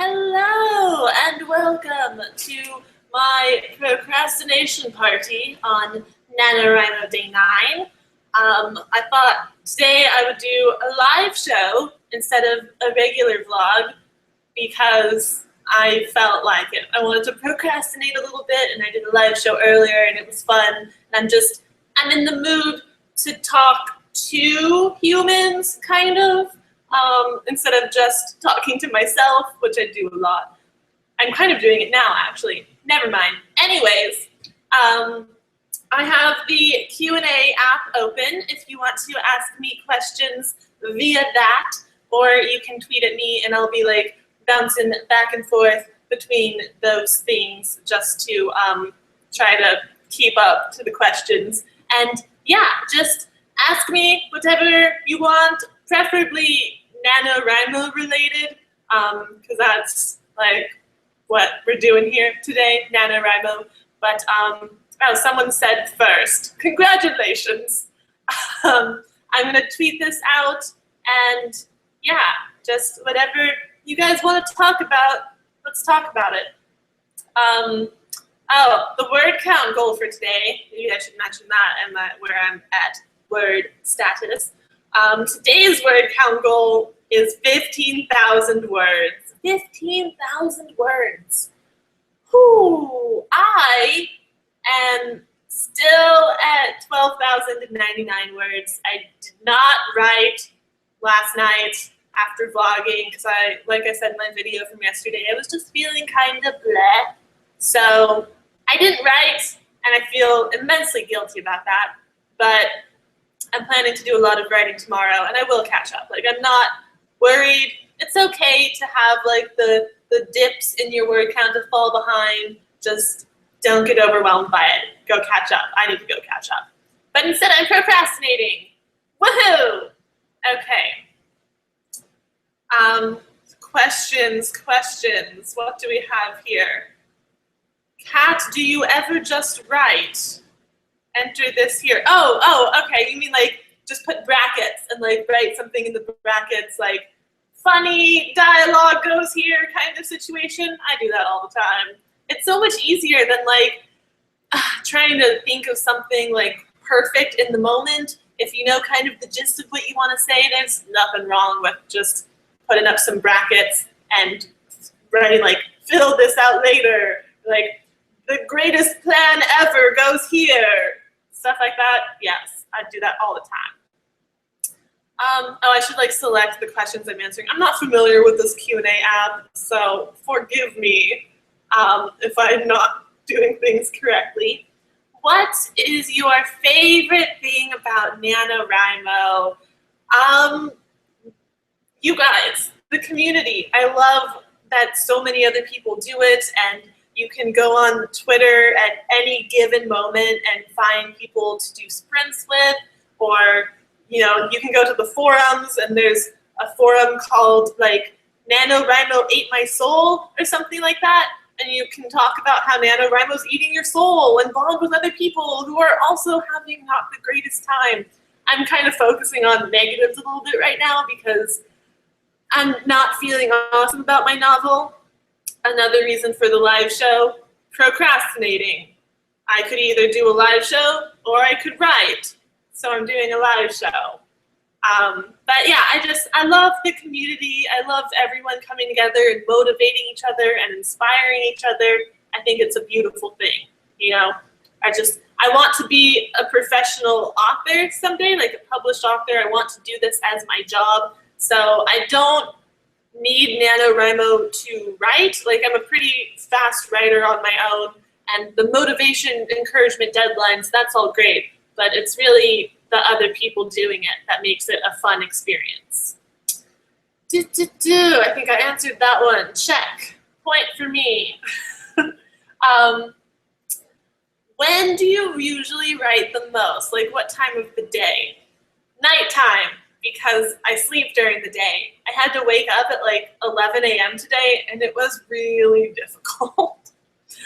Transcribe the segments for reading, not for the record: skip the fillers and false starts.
Hello and welcome to my procrastination party on NaNoWriMo Day 9. I thought today I would do a live show instead of a regular vlog because I felt like it. I wanted to procrastinate a little bit, and I did a live show earlier and it was fun. And I'm in the mood to talk to humans, kind of. Instead of just talking to myself, which I do a lot. I'm kind of doing it now, actually. Never mind. Anyways, I have the Q&A app open if you want to ask me questions via that, or you can tweet at me and I'll be like bouncing back and forth between those things just to try to keep up to the questions. And yeah, just ask me whatever you want, preferably NaNoWriMo related, because that's like what we're doing here today, NaNoWriMo. But oh, someone said first, congratulations. I'm gonna tweet this out, and yeah, just whatever you guys want to talk about, let's talk about it. Oh, the word count goal for today, maybe I should mention that and where I'm at word status. Today's word count goal is 15,000 words. 15,000 words. Whew, I am still at 12,099 words. I did not write last night after vlogging because like I said in my video from yesterday, I was just feeling kind of bleh. So I didn't write, and I feel immensely guilty about that, but I'm planning to do a lot of writing tomorrow, and I will catch up. Like, I'm not worried. It's okay to have like the dips in your word count to fall behind. Just don't get overwhelmed by it. Go catch up. I need to go catch up. But instead, I'm procrastinating. Woohoo! Okay. Questions. What do we have here? Kat, do you ever just write? Enter this here. Oh, okay. You mean like just put brackets and like write something in the brackets, like funny dialogue goes here kind of situation? I do that all the time. It's so much easier than like trying to think of something like perfect in the moment. If you know kind of the gist of what you want to say, there's nothing wrong with just putting up some brackets and writing like, fill this out later. Like, the greatest plan ever goes here. Stuff like that, yes, I do that all the time. Oh, I should like select the questions I'm answering. I'm not familiar with this Q&A app, so forgive me if I'm not doing things correctly. What is your favorite thing about NaNoWriMo? You guys, the community. I love that so many other people do it, and you can go on Twitter at any given moment and find people to do sprints with, or you know, you can go to the forums, and there's a forum called like NaNoWriMo Ate My Soul or something like that, and you can talk about how NaNoWriMo's eating your soul and bond with other people who are also having not the greatest time. I'm kind of focusing on negatives a little bit right now because I'm not feeling awesome about my novel. Another reason for the live show, procrastinating. I could either do a live show or I could write. So I'm doing a live show. But yeah, I love the community. I love everyone coming together and motivating each other and inspiring each other. I think it's a beautiful thing. You know, I want to be a professional author someday, like a published author. I want to do this as my job. So I don't need NaNoWriMo to write. Like, I'm a pretty fast writer on my own, and the motivation, encouragement, deadlines, that's all great, but it's really the other people doing it that makes it a fun experience. I think I answered that one. Check. Point for me. When do you usually write the most? Like, what time of the day? Nighttime, because I sleep during the day. I had to wake up at like 11 a.m. today, and it was really difficult.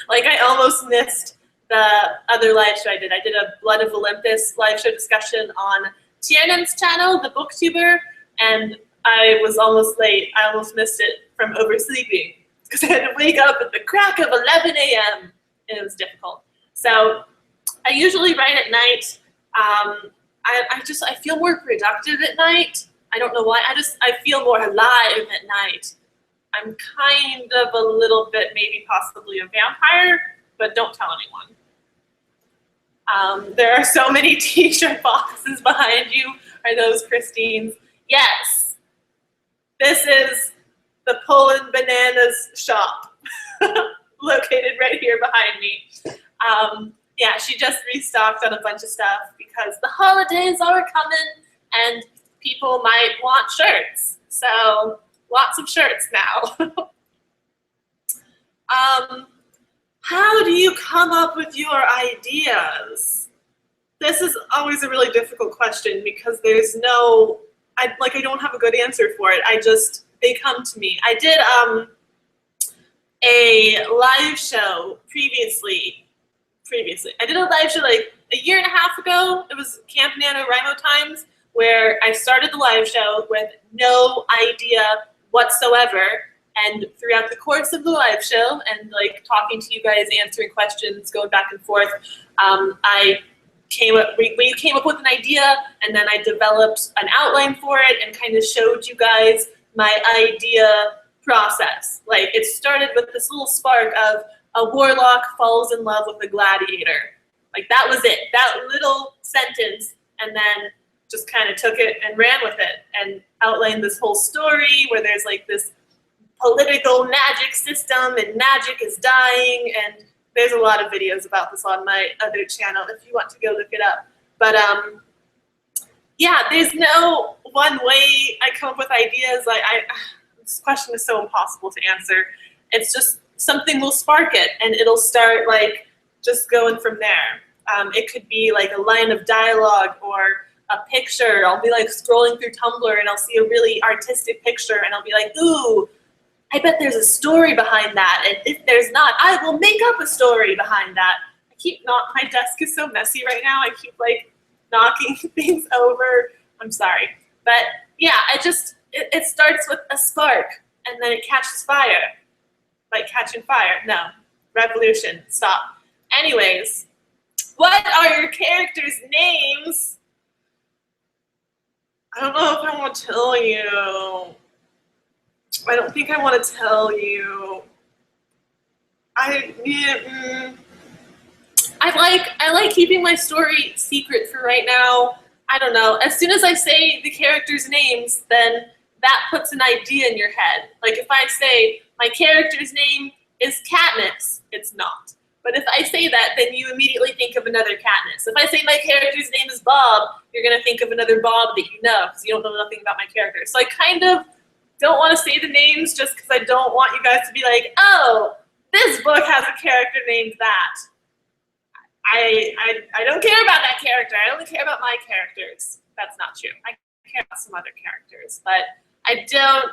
Like, I almost missed the other live show I did. I did a Blood of Olympus live show discussion on Tiernan's channel, the booktuber, and I was almost late. I almost missed it from oversleeping. because I had to wake up at the crack of 11 a.m. and it was difficult. So I usually write at night. I feel more productive at night. I don't know why. I feel more alive at night. I'm kind of a little bit, maybe possibly a vampire, but don't tell anyone. There are so many t-shirt boxes behind you. Are those Christine's? Yes. This is the Poland Bananas shop located right here behind me. Yeah, she just restocked on a bunch of stuff because the holidays are coming and people might want shirts. So lots of shirts now. How do you come up with your ideas? This is always a really difficult question because there's no, I don't have a good answer for it. They come to me. I did a live show previously. I did a live show like a year and a half ago. It was Camp NaNoWriMo times where I started the live show with no idea whatsoever. And throughout the course of the live show and like talking to you guys, answering questions, going back and forth, we came up with an idea, and then I developed an outline for it and kind of showed you guys my idea process. Like it started with this little spark of a warlock falls in love with a gladiator. Like that was it, that little sentence, and then just kind of took it and ran with it and outlined this whole story where there's like this political magic system and magic is dying, and there's a lot of videos about this on my other channel if you want to go look it up. But yeah, there's no one way I come up with ideas. This question is so impossible to answer. It's just something will spark it and it'll start like just going from there. It could be like a line of dialogue or a picture. I'll be like scrolling through Tumblr and I'll see a really artistic picture and I'll be like, ooh, I bet there's a story behind that. And if there's not, I will make up a story behind that. My desk is so messy right now. I keep like knocking things over. I'm sorry. But yeah, it starts with a spark and then it catches fire. Like catching fire. No, revolution, stop. Anyways, what are your characters' names? I don't know if I want to tell you. I don't think I want to tell you. I like keeping my story secret for right now. I don't know. As soon as I say the characters' names, then that puts an idea in your head. Like if I say my character's name is Katniss, it's not. But if I say that, then you immediately think of another Katniss. If I say my character's name is Bob, you're going to think of another Bob that you know because you don't know nothing about my character. So I kind of don't want to say the names just because I don't want you guys to be like, oh, this book has a character named that. I don't care about that character. I only care about my characters. That's not true. I care about some other characters, but I don't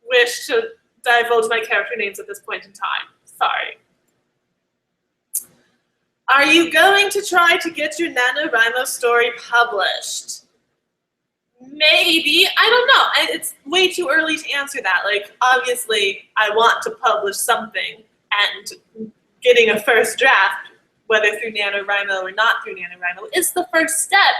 wish to divulge my character names at this point in time. Sorry. Are you going to try to get your NaNoWriMo story published? Maybe. I don't know. It's way too early to answer that. Like, obviously, I want to publish something, and getting a first draft, whether through NaNoWriMo or not through NaNoWriMo, is the first step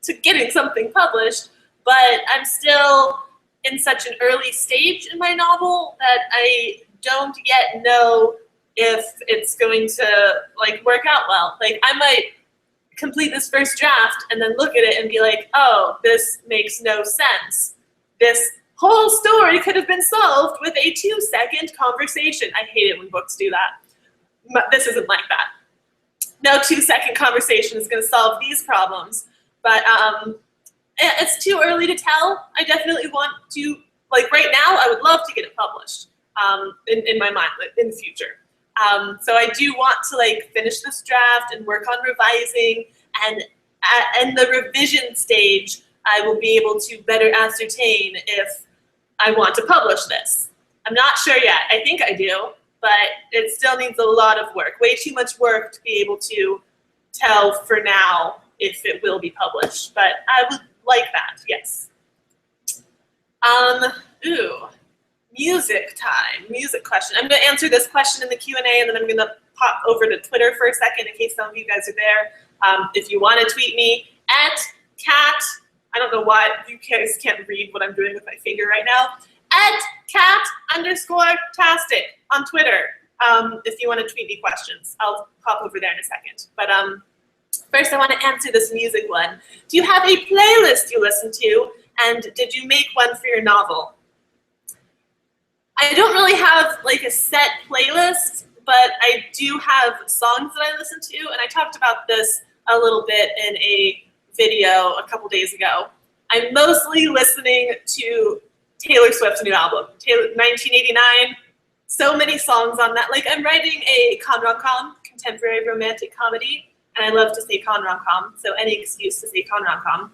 to getting something published, but I'm still in such an early stage in my novel that I don't yet know if it's going to like work out well. Like I might complete this first draft and then look at it and be like, oh, this makes no sense. This whole story could have been solved with a 2-second conversation. I hate it when books do that. This isn't like that. No 2-second conversation is going to solve these problems. But it's too early to tell. I definitely want to, like right now, I would love to get it published in my mind in the future. So I do want to like finish this draft and work on revising, and in the revision stage, I will be able to better ascertain if I want to publish this. I'm not sure yet. I think I do, but it still needs a lot of work, way too much work to be able to tell for now if it will be published, but I would like that, yes. Music time, music question. I'm going to answer this question in the Q&A, and then I'm going to pop over to Twitter for a second in case some of you guys are there. If you want to tweet me, at cat, I don't know why you guys can't read what I'm doing with my finger right now, at cat_tastic on Twitter. If you want to tweet me questions, I'll pop over there in a second. But first I want to answer this music one. Do you have a playlist you listen to, and did you make one for your novel? I don't really have like a set playlist, but I do have songs that I listen to, and I talked about this a little bit in a video a couple days ago. I'm mostly listening to Taylor Swift's new album, 1989. So many songs on that. Like, I'm writing a con-rom-com, contemporary romantic comedy, and I love to say con-rom-com, so any excuse to say con-rom-com.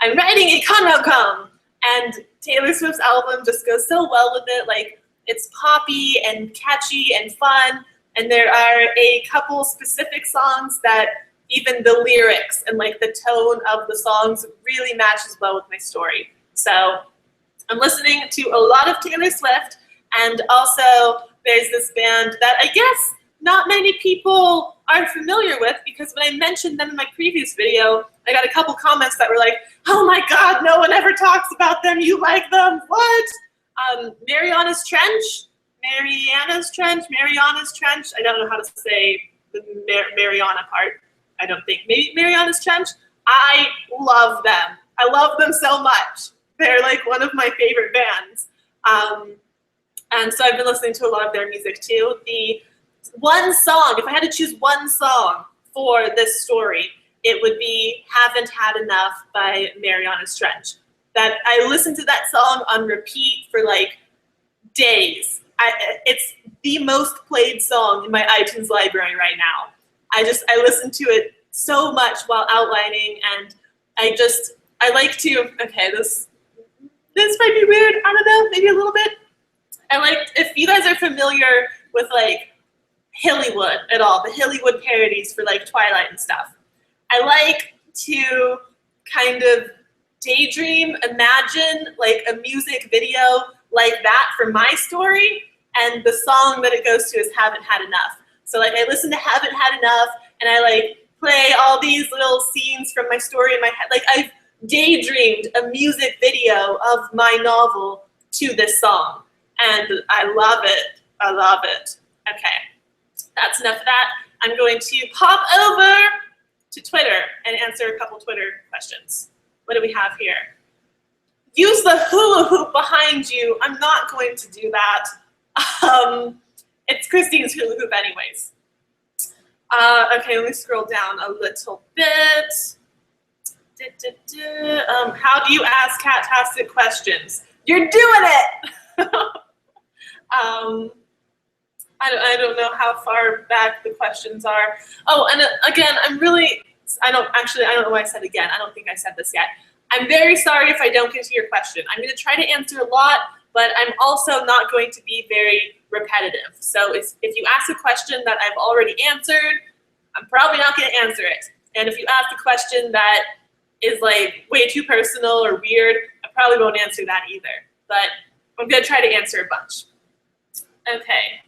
I'm writing a con-rom-com, and Taylor Swift's album just goes so well with it. Like, it's poppy and catchy and fun, and there are a couple specific songs that even the lyrics and like the tone of the songs really matches well with my story. So I'm listening to a lot of Taylor Swift, and also there's this band that I guess not many people are familiar with, because when I mentioned them in my previous video, I got a couple comments that were like, oh my God, no one ever talks about them, you like them, what? Mariana's Trench, I don't know how to say the Mariana part. I don't think. Maybe Mariana's Trench. I love them. I love them so much. They're like one of my favorite bands. And so I've been listening to a lot of their music too. The one song, if I had to choose one song for this story, it would be Haven't Had Enough by Mariana's Trench. That I listened to that song on repeat for like days. It's the most played song in my iTunes library right now. I listen to it so much while outlining, and I like to, okay, this might be weird, I don't know, maybe a little bit. If you guys are familiar with like Hillywood at all, the Hillywood parodies for like Twilight and stuff, I like to kind of daydream, imagine like a music video like that for my story, and the song that it goes to is Haven't Had Enough. So like I listen to Haven't Had Enough, and I like play all these little scenes from my story in my head. Like I've daydreamed a music video of my novel to this song, and I love it. I love it. Okay, that's enough of that. I'm going to pop over to Twitter and answer a couple Twitter questions. What do we have here? Use the hula hoop behind you. I'm not going to do that. It's Christine's hula hoop anyways. Okay, let me scroll down a little bit. How do you ask cat-tastic questions? You're doing it! I don't know how far back the questions are. Oh, and again, I don't know why I said again. I don't think I said this yet. I'm very sorry if I don't get to your question. I'm going to try to answer a lot, but I'm also not going to be very repetitive. So if you ask a question that I've already answered, I'm probably not going to answer it. And if you ask a question that is like way too personal or weird, I probably won't answer that either. But I'm going to try to answer a bunch. Okay.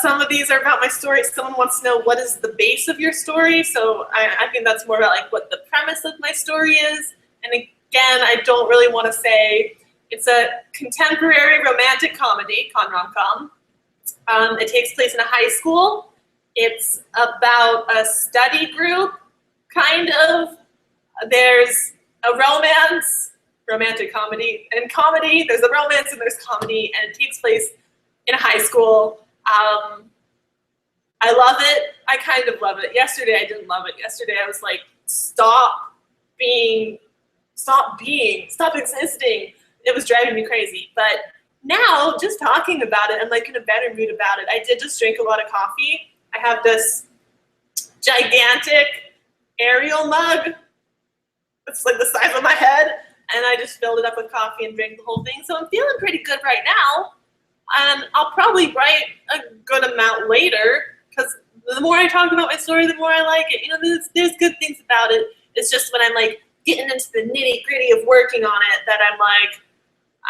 Some of these are about my story. Someone wants to know what is the base of your story. So I think that's more about like what the premise of my story is. And again, I don't really want to say it's a contemporary romantic comedy, con-rom-com. It takes place in a high school. It's about a study group, kind of. There's a romance, romantic comedy. And in comedy, there's a romance and there's comedy, and it takes place in a high school. I love it. I kind of love it. Yesterday, I didn't love it. Yesterday, I was like, stop existing. It was driving me crazy. But now, just talking about it, I'm like in a better mood about it. I did just drink a lot of coffee. I have this gigantic Ariel mug. It's like the size of my head. And I just filled it up with coffee and drank the whole thing. So I'm feeling pretty good right now. And I'll probably write a good amount later, because the more I talk about my story, the more I like it. You know, there's good things about it. It's just when I'm like getting into the nitty gritty of working on it that I'm like,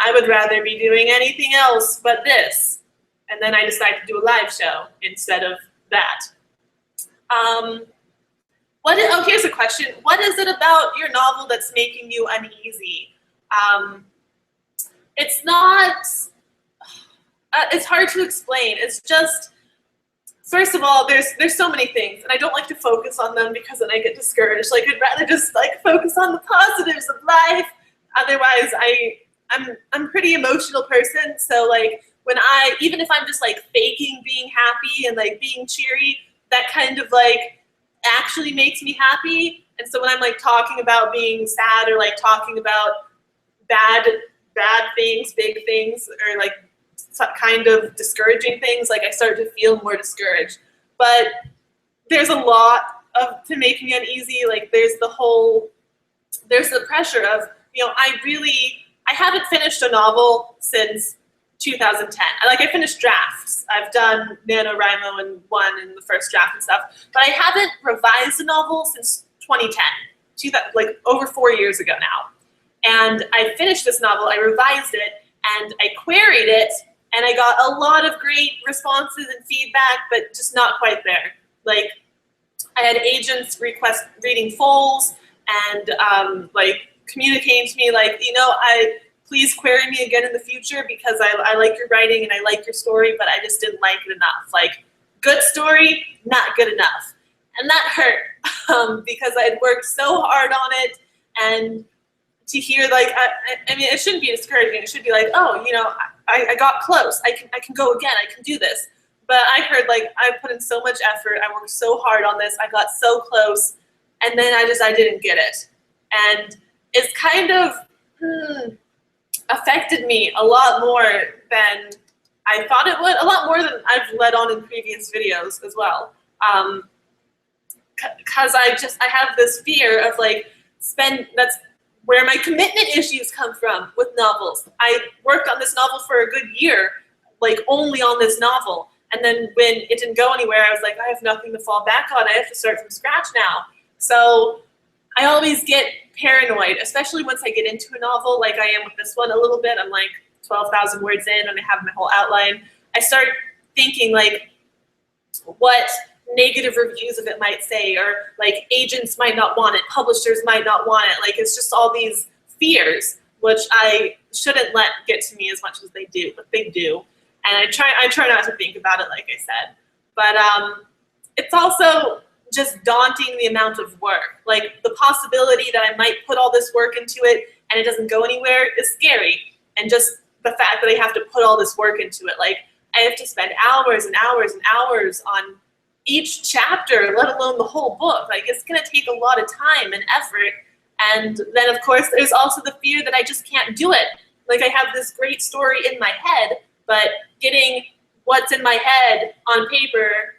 I would rather be doing anything else but this. And then I decided to do a live show instead of that. Oh, here's a question. What is it about your novel that's making you uneasy? It's not, it's hard to explain. It's just, first of all, there's so many things, and I don't like to focus on them because then I get discouraged. Like, I'd rather just like focus on the positives of life. Otherwise, I'm a pretty emotional person, so like even if I'm just like faking being happy and like being cheery, that kind of like actually makes me happy. And so when I'm like talking about being sad or like talking about bad things, big things, or like kind of discouraging things, like I start to feel more discouraged. But there's a lot to make me uneasy. Like there's the pressure of, I haven't finished a novel since 2010. I finished drafts. I've done NaNoWriMo and one in the first draft and stuff, but I haven't revised a novel since 2010, like over 4 years ago now. And I finished this novel, I revised it, and I queried it, and I got a lot of great responses and feedback, but just not quite there. Like, I had agents request reading fulls and communicating to me like, please query me again in the future because I like your writing and I like your story, but I just didn't like it enough. Like, good story, not good enough. And that hurt because I'd worked so hard on it, and to hear like, it shouldn't be discouraging. It should be like, oh, I got close. I can go again. I can do this. But I heard like, I put in so much effort. I worked so hard on this. I got so close, and then I didn't get it. And it's kind of affected me a lot more than I thought it would. A lot more than I've led on in previous videos as well. Because I have this fear of like that's where my commitment issues come from with novels. I worked on this novel for a good year, like only on this novel. And then when it didn't go anywhere, I was like, I have nothing to fall back on. I have to start from scratch now. So I always get paranoid, especially once I get into a novel, like I am with this one a little bit. I'm like 12,000 words in and I have my whole outline. I start thinking like what negative reviews of it might say, or like agents might not want it, publishers might not want it. Like, it's just all these fears, which I shouldn't let get to me as much as they do, but they do. And I try not to think about it, like I said. But it's also just daunting, the amount of work. Like, the possibility that I might put all this work into it and it doesn't go anywhere is scary. And just the fact that I have to put all this work into it. Like, I have to spend hours and hours and hours on each chapter, let alone the whole book. Like, it's gonna take a lot of time and effort. And then of course there's also the fear that I just can't do it. Like, I have this great story in my head, but getting what's in my head on paper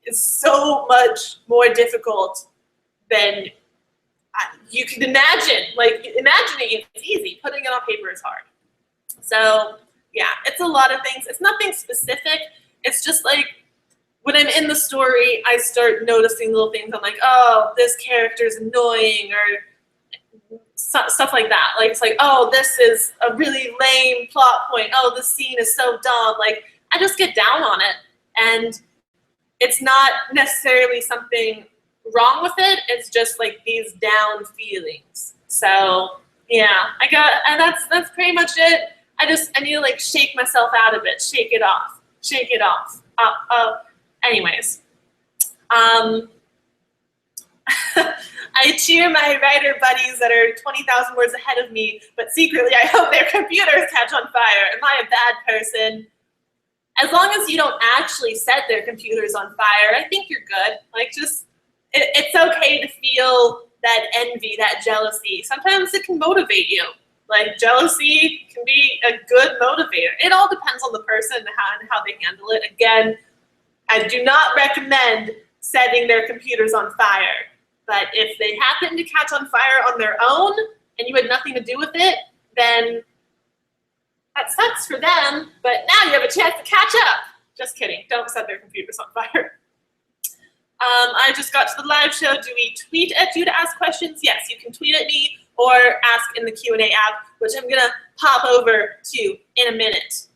is so much more difficult than you can imagine. Like, imagining it's easy, putting it on paper is hard. So yeah, it's a lot of things. It's nothing specific. It's just like, when I'm in the story, I start noticing little things. I'm like, oh, this character's annoying, or stuff like that. Like, it's like, oh, this is a really lame plot point. Oh, this scene is so dumb. Like, I just get down on it. And it's not necessarily something wrong with it. It's just like these down feelings. So yeah, and that's pretty much it. I need to like shake myself out of it, shake it off, shake it off. Anyways, I cheer my writer buddies that are 20,000 words ahead of me, but secretly I hope their computers catch on fire. Am I a bad person? As long as you don't actually set their computers on fire, I think you're good. Like, just, it's okay to feel that envy, that jealousy. Sometimes it can motivate you. Like, jealousy can be a good motivator. It all depends on the person and how they handle it. Again, I do not recommend setting their computers on fire. But if they happen to catch on fire on their own and you had nothing to do with it, then that sucks for them, but now you have a chance to catch up. Just kidding, don't set their computers on fire. I just got to the live show. Do we tweet at you to ask questions? Yes, you can tweet at me or ask in the Q&A app, which I'm gonna pop over to in a minute.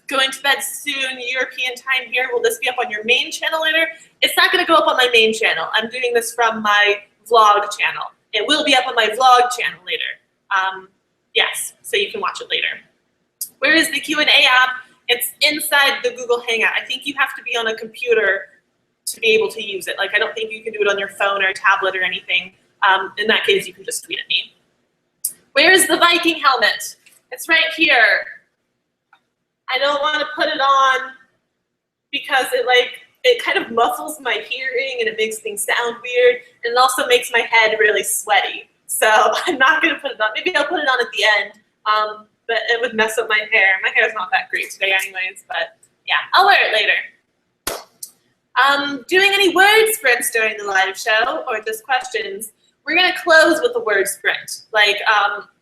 Going to bed soon, European time here. Will this be up on your main channel later? It's not going to go up on my main channel. I'm doing this from my vlog channel. It will be up on my vlog channel later. Yes, so you can watch it later. Where is the Q&A app? It's inside the Google Hangout. I think you have to be on a computer to be able to use it. Like, I don't think you can do it on your phone or tablet or anything. In that case, you can just tweet at me. Where is the Viking helmet? It's right here. I don't want to put it on because it kind of muffles my hearing and it makes things sound weird, and it also makes my head really sweaty. So I'm not going to put it on. Maybe I'll put it on at the end, but it would mess up my hair. My hair is not that great today anyways, but yeah, I'll wear it later. Doing any word sprints during the live show or just questions? We're going to close with a word sprint. Like,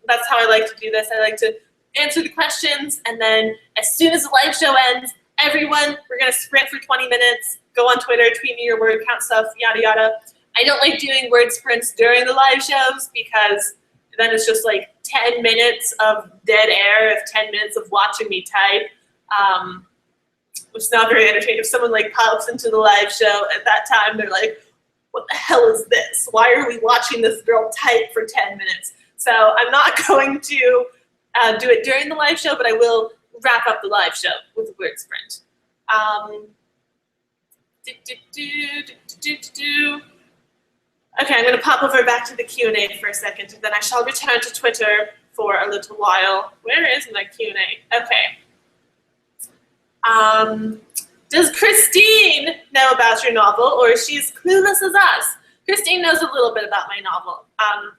that's how I like to do this. I like to answer the questions, and then as soon as the live show ends, everyone, we're going to sprint for 20 minutes. Go on Twitter, tweet me your word count stuff, yada, yada. I don't like doing word sprints during the live shows because then it's just like 10 minutes of dead air, 10 minutes of watching me type, which is not very entertaining. If someone like pops into the live show at that time, they're like, what the hell is this? Why are we watching this girl type for 10 minutes? So I'm not going to do it during the live show, but I will wrap up the live show with a word sprint. Okay, I'm going to pop over back to the Q&A for a second, and then I shall return to Twitter for a little while. Where is my Q&A? Okay. Does Christine know about your novel, or is she as clueless as us? Christine knows a little bit about my novel.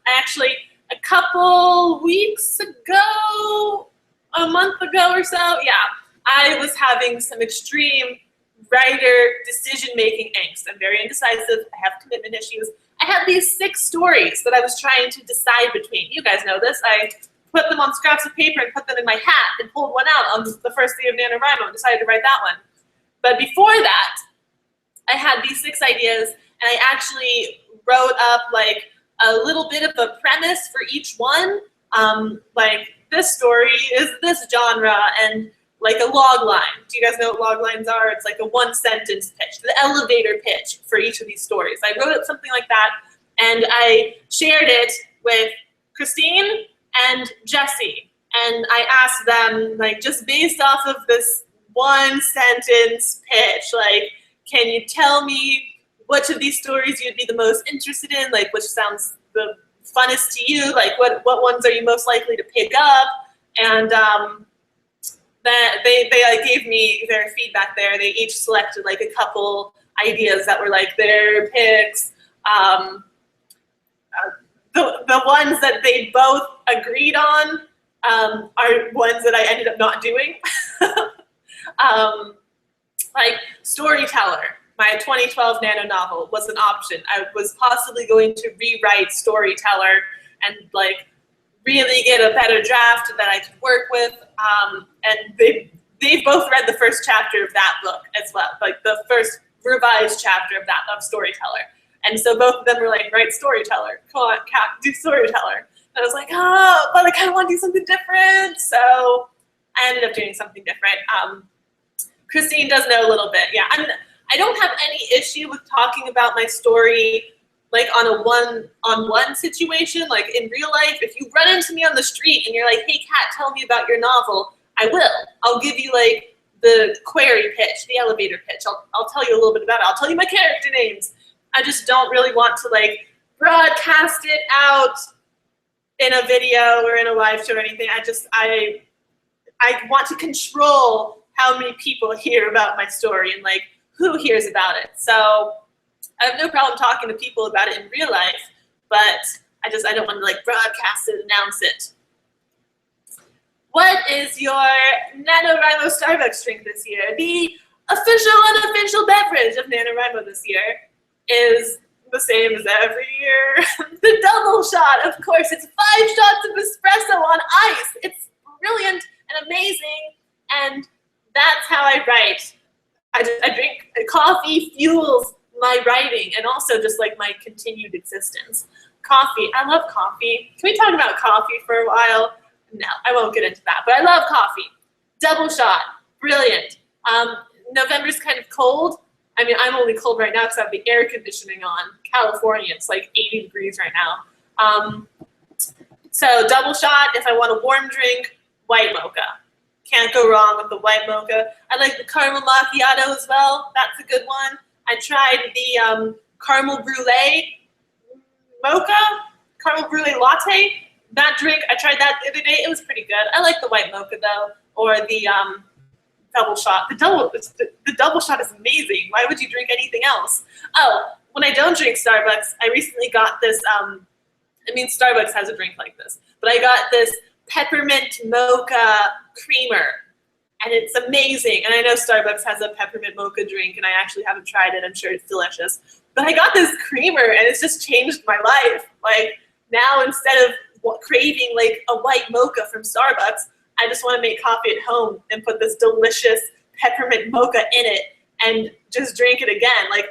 Actually, a couple weeks ago, a month ago or so, yeah, I was having some extreme writer decision-making angst. I'm very indecisive. I have commitment issues. I had these 6 stories that I was trying to decide between. You guys know this. I put them on scraps of paper and put them in my hat and pulled one out on the first day of NaNoWriMo and decided to write that one. But before that, I had these 6 ideas, and I actually wrote up like a little bit of a premise for each one. Like, this story is this genre, and like a log line. Do you guys know what log lines are? It's like a 1-sentence pitch, the elevator pitch for each of these stories. I wrote up something like that, and I shared it with Christine and Jesse. And I asked them, like, just based off of this 1-sentence pitch, like, can you tell me which of these stories you'd be the most interested in? Like, which sounds the funnest to you? Like, what ones are you most likely to pick up? And that they gave me their feedback there. They each selected like a couple ideas that were like their picks. The ones that they both agreed on are ones that I ended up not doing. Like Storyteller, my 2012 Nano novel, was an option. I was possibly going to rewrite Storyteller and like really get a better draft that I could work with. And they both read the first chapter of that book as well, like the first revised chapter of Storyteller. And so both of them were like, write Storyteller, come on, Kat, do Storyteller. And I was like, oh, but I kind of want to do something different. So I ended up doing something different. Christine does know a little bit. Yeah, I don't have any issue with talking about my story like on a one-on-one situation. Like in real life, if you run into me on the street and you're like, hey, Kat, tell me about your novel, I will. I'll give you like the query pitch, the elevator pitch. I'll tell you a little bit about it. I'll tell you my character names. I just don't really want to like broadcast it out in a video or in a live show or anything. I want to control how many people hear about my story and like who hears about it. So I have no problem talking to people about it in real life, but I don't want to like broadcast it, announce it. What is your NaNoWriMo Starbucks drink this year? The official unofficial beverage of NaNoWriMo this year is the same as every year. The double shot, of course. It's 5 shots of espresso on ice. It's brilliant and amazing, and that's how I write. I drink coffee fuels my writing and also just like my continued existence. Coffee, I love coffee. Can we talk about coffee for a while? no, I won't get into that. But I love coffee. Double shot, brilliant. November's kind of cold. I mean, I'm only cold right now because I have the air conditioning on. California, it's like 80 degrees right now. So double shot, if I want a warm drink, white mocha. Can't go wrong with the white mocha. I like the caramel macchiato as well. That's a good one. I tried the caramel brulee mocha, caramel brulee latte. That drink, I tried that the other day. It was pretty good. I like the white mocha though, or the double shot. The double shot is amazing. Why would you drink anything else? Oh, when I don't drink Starbucks, I recently got this, I mean, Starbucks has a drink like this, but I got this peppermint mocha creamer, and it's amazing. And I know Starbucks has a peppermint mocha drink, and I actually haven't tried it. I'm sure it's delicious. But I got this creamer, and it's just changed my life. Like, now instead of craving like a white mocha from Starbucks, I just want to make coffee at home and put this delicious peppermint mocha in it and just drink it again. Like,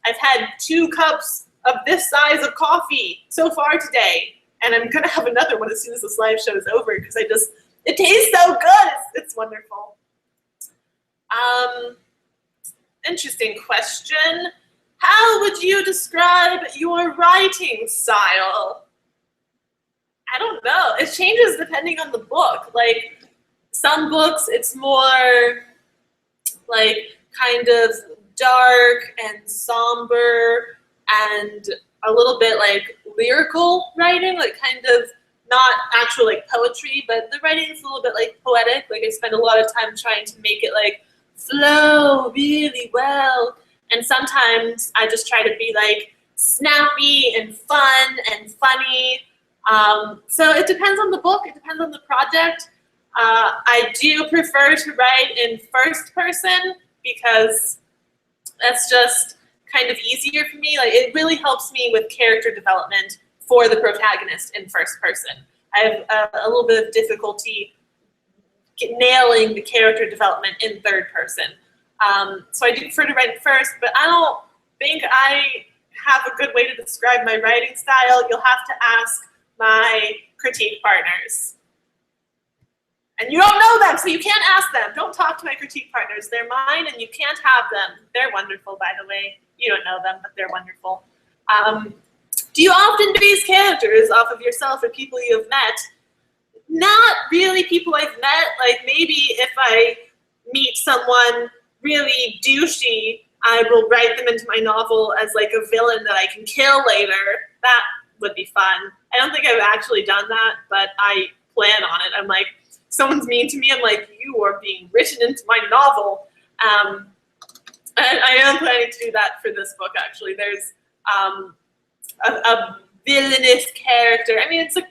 I've had 2 cups of this size of coffee so far today, and I'm gonna have another one as soon as this live show is over because it tastes so good. It's wonderful. Interesting question. How would you describe your writing style? I don't know. It changes depending on the book. Like, some books, it's more like kind of dark and somber and a little bit like lyrical writing, like kind of not actual like poetry, but the writing is a little bit like poetic. Like, I spend a lot of time trying to make it like flow really well. And sometimes I just try to be like snappy and fun and funny. So it depends on the book, it depends on the project. I do prefer to write in first person because that's just kind of easier for me. Like, it really helps me with character development for the protagonist in first person. I have a little bit of difficulty nailing the character development in third person. So I do prefer to write it first, but I don't think I have a good way to describe my writing style. You'll have to ask my critique partners. And you don't know them, so you can't ask them. Don't talk to my critique partners. They're mine, and you can't have them. They're wonderful, by the way. You don't know them, but they're wonderful. Do you often base characters off of yourself or people you have met? Not really people I've met. Like, maybe if I meet someone really douchey, I will write them into my novel as like a villain that I can kill later. That would be fun. I don't think I've actually done that, but I plan on it. I'm like, someone's mean to me, I'm like, you are being written into my novel. And I am planning to do that for this book, actually. There's a villainous character. I mean, it's a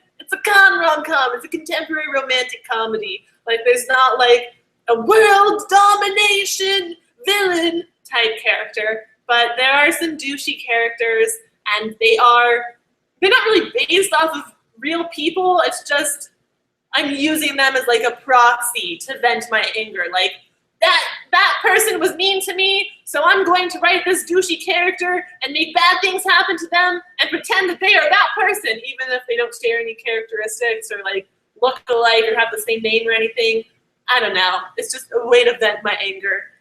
rom-com. It's a contemporary romantic comedy. Like, there's not like a world domination villain type character, but there are some douchey characters, and they're not really based off of real people. It's just I'm using them as like a proxy to vent my anger. Like, that person was mean to me, so I'm going to write this douchey character and make bad things happen to them and pretend that they are that person, even if they don't share any characteristics or like look alike or have the same name or anything. I don't know. It's just a way to vent my anger.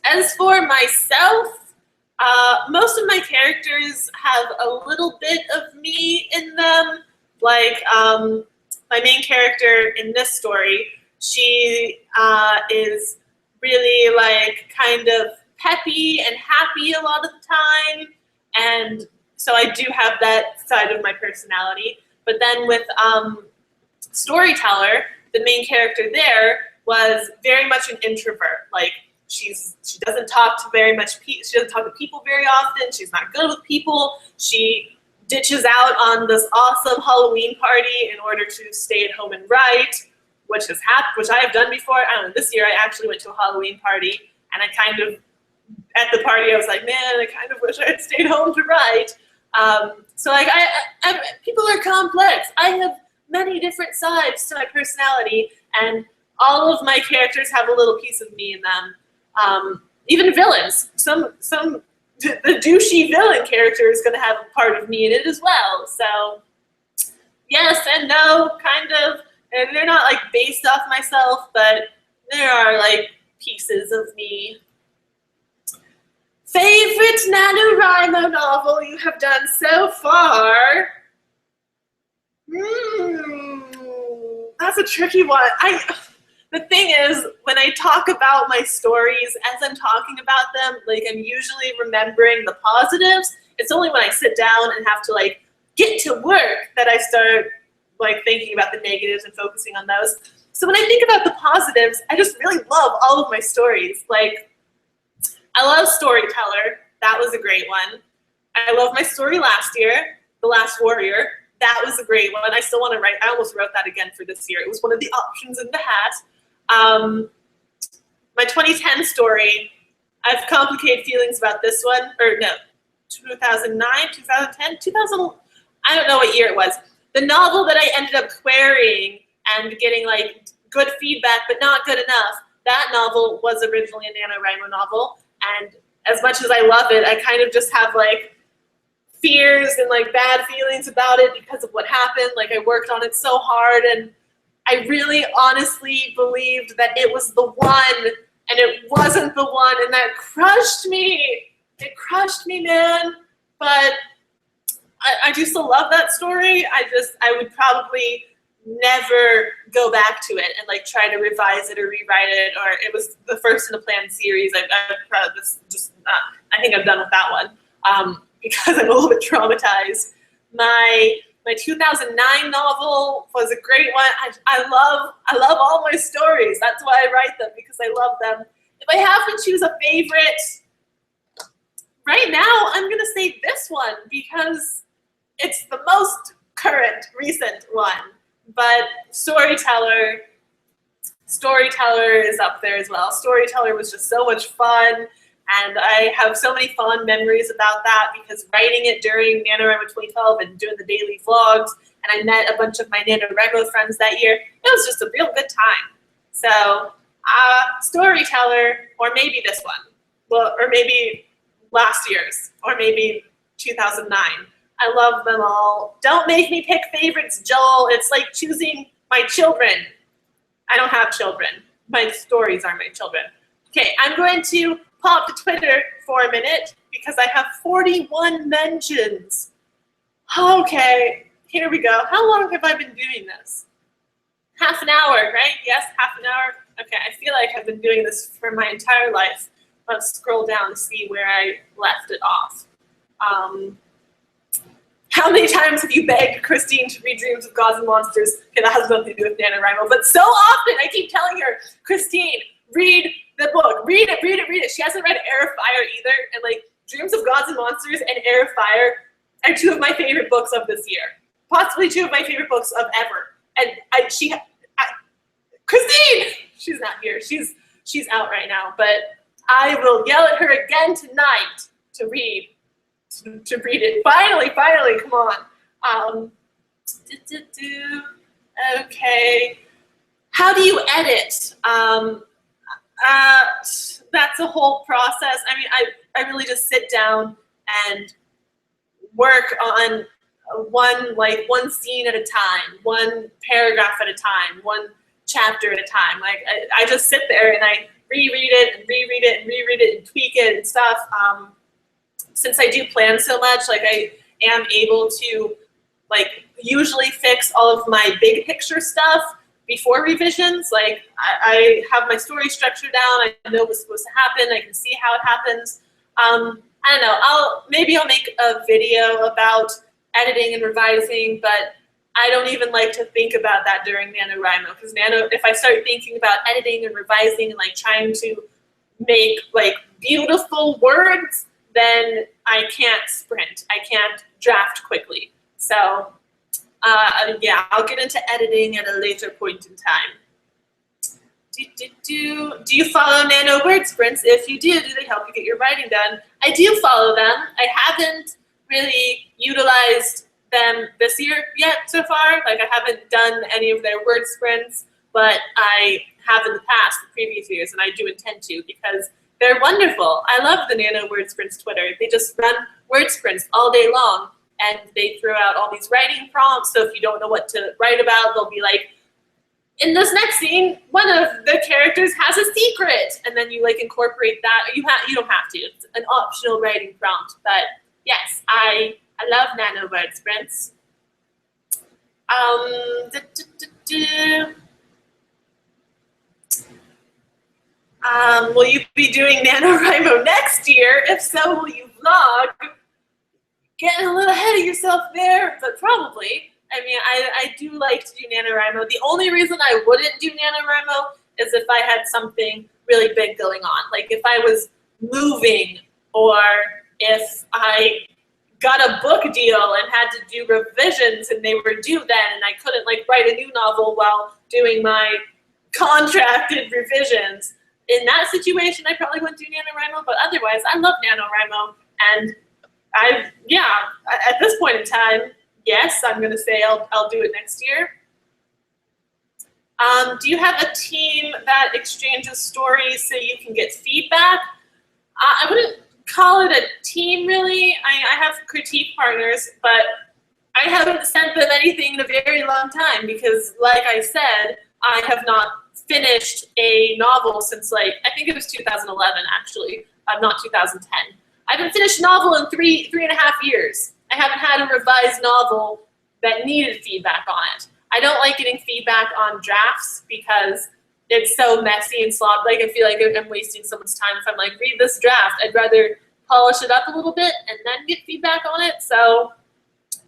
As for myself, most of my characters have a little bit of me in them. Like, my main character in this story, she is really like kind of peppy and happy a lot of the time, and so I do have that side of my personality. But then with Storyteller, the main character there was very much an introvert. Like, she doesn't talk to she doesn't talk to people very often. She's not good with people. She ditches out on this awesome Halloween party in order to stay at home and write, which I have done before. I don't know, this year I actually went to a Halloween party, and I kind of, at the party I was like, man, I kind of wish I had stayed home to write. So like, people are complex. I have many different sides to my personality, and all of my characters have a little piece of me in them. Even villains, the douchey villain character is going to have a part of me in it as well. So yes and no, kind of And they're not like based off myself, but there are like pieces of me. Favorite NaNoWriMo novel you have done so far? That's a tricky one. The thing is, when I talk about my stories, as I'm talking about them, like I'm usually remembering the positives. It's only when I sit down and have to like get to work that I start like thinking about the negatives and focusing on those. So when I think about the positives, I just really love all of my stories. Like, I love Storyteller. That was a great one. I love my story last year, The Last Warrior. That was a great one. I still want to write. I almost wrote that again for this year. It was one of the options in the hat. My 2010 story, I have complicated feelings about this one. Or no, 2009, 2010, 2000, I don't know what year it was. The novel that I ended up querying and getting like good feedback, but not good enough, that novel was originally a NaNoWriMo novel. And as much as I love it, I kind of just have like fears and like bad feelings about it because of what happened. Like I worked on it so hard and I really honestly believed that it was the one and it wasn't the one, and that crushed me. It crushed me, man. But I do still love that story. I would probably never go back to it and like try to revise it or rewrite it, or it was the first in a planned series. I think I'm done with that one because I'm a little bit traumatized. My 2009 novel was a great one. I love all my stories. That's why I write them, because I love them. If I have to choose a favorite, right now I'm gonna say this one because it's the most current, recent one. But Storyteller is up there as well. Storyteller was just so much fun, and I have so many fond memories about that because writing it during NaNoWriMo 2012 and doing the daily vlogs, and I met a bunch of my NaNoWriMo friends that year. It was just a real good time. So Storyteller, or maybe this one, well, or maybe last year's, or maybe 2009. I love them all. Don't make me pick favorites, Joel. It's like choosing my children. I don't have children. My stories are my children. Okay, I'm going to pop to Twitter for a minute because I have 41 mentions. Okay, here we go. How long have I been doing this? Half an hour, right? Yes, half an hour. Okay, I feel like I've been doing this for my entire life. Let's scroll down and see where I left it off. How many times have you begged Christine to read Dreams of Gods and Monsters? Okay, that has nothing to do with NaNoWriMo, but so often I keep telling her, Christine, read the book, read it, read it, read it. She hasn't read Heir of Fire either, and like Dreams of Gods and Monsters and Heir of Fire are two of my favorite books of this year. Possibly two of my favorite books of ever. And Christine, she's not here. She's out right now, but I will yell at her again tonight to read it. Finally, come on. Okay. How do you edit? That's a whole process. I mean, I really just sit down and work on one scene at a time, one paragraph at a time, one chapter at a time. Like I just sit there and I reread it and reread it and reread it and tweak it and stuff. Since I do plan so much, like I am able to like usually fix all of my big picture stuff before revisions. Like I have my story structure down. I know what's supposed to happen. I can see how it happens. I don't know. Maybe I'll make a video about editing and revising, but I don't even like to think about that during NaNoWriMo, because if I start thinking about editing and revising and like trying to make like beautiful words, then I can't sprint. I can't draft quickly. So yeah, I'll get into editing at a later point in time. Do you follow Nano Word Sprints? If you do they help you get your writing done? I do follow them. I haven't really utilized them this year yet so far. Like I haven't done any of their word sprints, but I have in the past, the previous years, and I do intend to because they're wonderful. I love the Nano Word Sprints Twitter. They just run word sprints all day long, and they throw out all these writing prompts. So if you don't know what to write about, they'll be like, in this next scene, one of the characters has a secret, and then you like incorporate that. You don't have to. It's an optional writing prompt, but yes, I love nano word sprints. Will you be doing NaNoWriMo next year? If so, will you vlog? Getting a little ahead of yourself there, but probably. I mean, I do like to do NaNoWriMo. The only reason I wouldn't do NaNoWriMo is if I had something really big going on. Like if I was moving, or if I got a book deal and had to do revisions and they were due then and I couldn't like write a new novel while doing my contracted revisions. In that situation, I probably wouldn't do NaNoWriMo, but otherwise, I love NaNoWriMo, and at this point in time, yes, I'm gonna say I'll do it next year. Do you have a team that exchanges stories so you can get feedback? I wouldn't call it a team really. I have critique partners, but I haven't sent them anything in a very long time because, like I said, I have not finished a novel since like, I think it was 2011 actually, not 2010. I haven't finished a novel in three and a half years. I haven't had a revised novel that needed feedback on it. I don't like getting feedback on drafts because it's so messy and sloppy. Like I feel like I'm wasting someone's time if I'm like, read this draft. I'd rather polish it up a little bit and then get feedback on it. So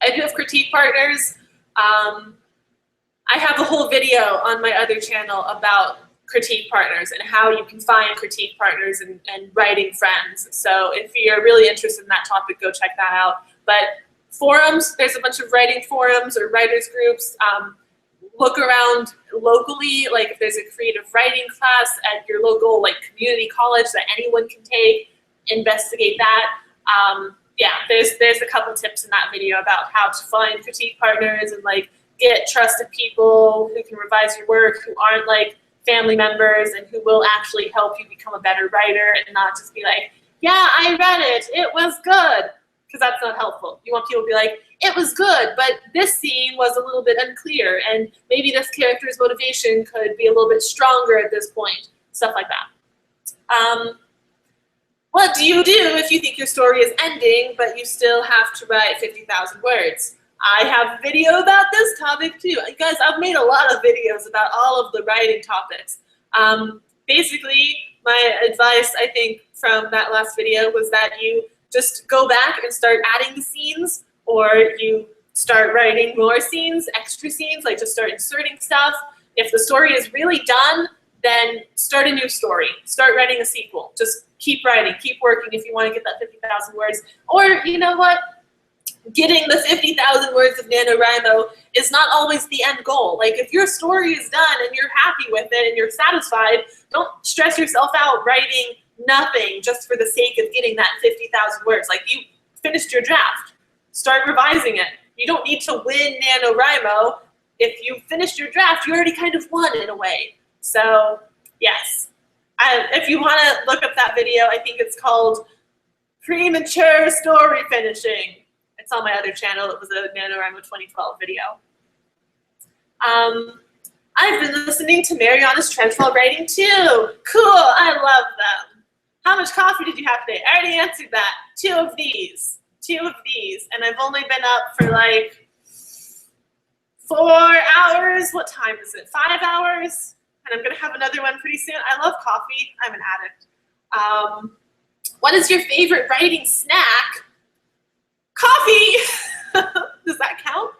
I do have critique partners. I have a whole video on my other channel about critique partners and how you can find critique partners and writing friends. So if you're really interested in that topic, go check that out. But forums, there's a bunch of writing forums or writers groups. Look around locally, like if there's a creative writing class at your local like community college that anyone can take, investigate that. Yeah, there's a couple tips in that video about how to find critique partners and like get trusted people who can revise your work, who aren't like family members and who will actually help you become a better writer and not just be like, yeah, I read it, it was good, because that's not helpful. You want people to be like, it was good, but this scene was a little bit unclear and maybe this character's motivation could be a little bit stronger at this point, stuff like that. What do you do if you think your story is ending, but you still have to write 50,000 words? I have a video about this topic too. Guys, I've made a lot of videos about all of the writing topics. Basically, my advice, I think, from that last video was that you just go back and start adding the scenes, or you start writing more scenes, extra scenes, like just start inserting stuff. If the story is really done, then start a new story. Start writing a sequel. Just keep writing, keep working if you want to get that 50,000 words. Or, you know what? Getting the 50,000 words of NaNoWriMo is not always the end goal. Like if your story is done and you're happy with it and you're satisfied, don't stress yourself out writing nothing just for the sake of getting that 50,000 words. Like you finished your draft, start revising it. You don't need to win NaNoWriMo. If you finished your draft, you already kind of won in a way. So yes, if you want to look up that video, I think it's called Premature Story Finishing. It's on my other channel. It was a NaNoWriMo 2012 video. I've been listening to Mariana's Trench while writing too. Cool, I love them. How much coffee did you have today? I already answered that. 2 of these. 2 of these. And I've only been up for like 4 hours. What time is it? 5 hours? And I'm gonna have another one pretty soon. I love coffee. I'm an addict. What is your favorite writing snack? Coffee! Does that count?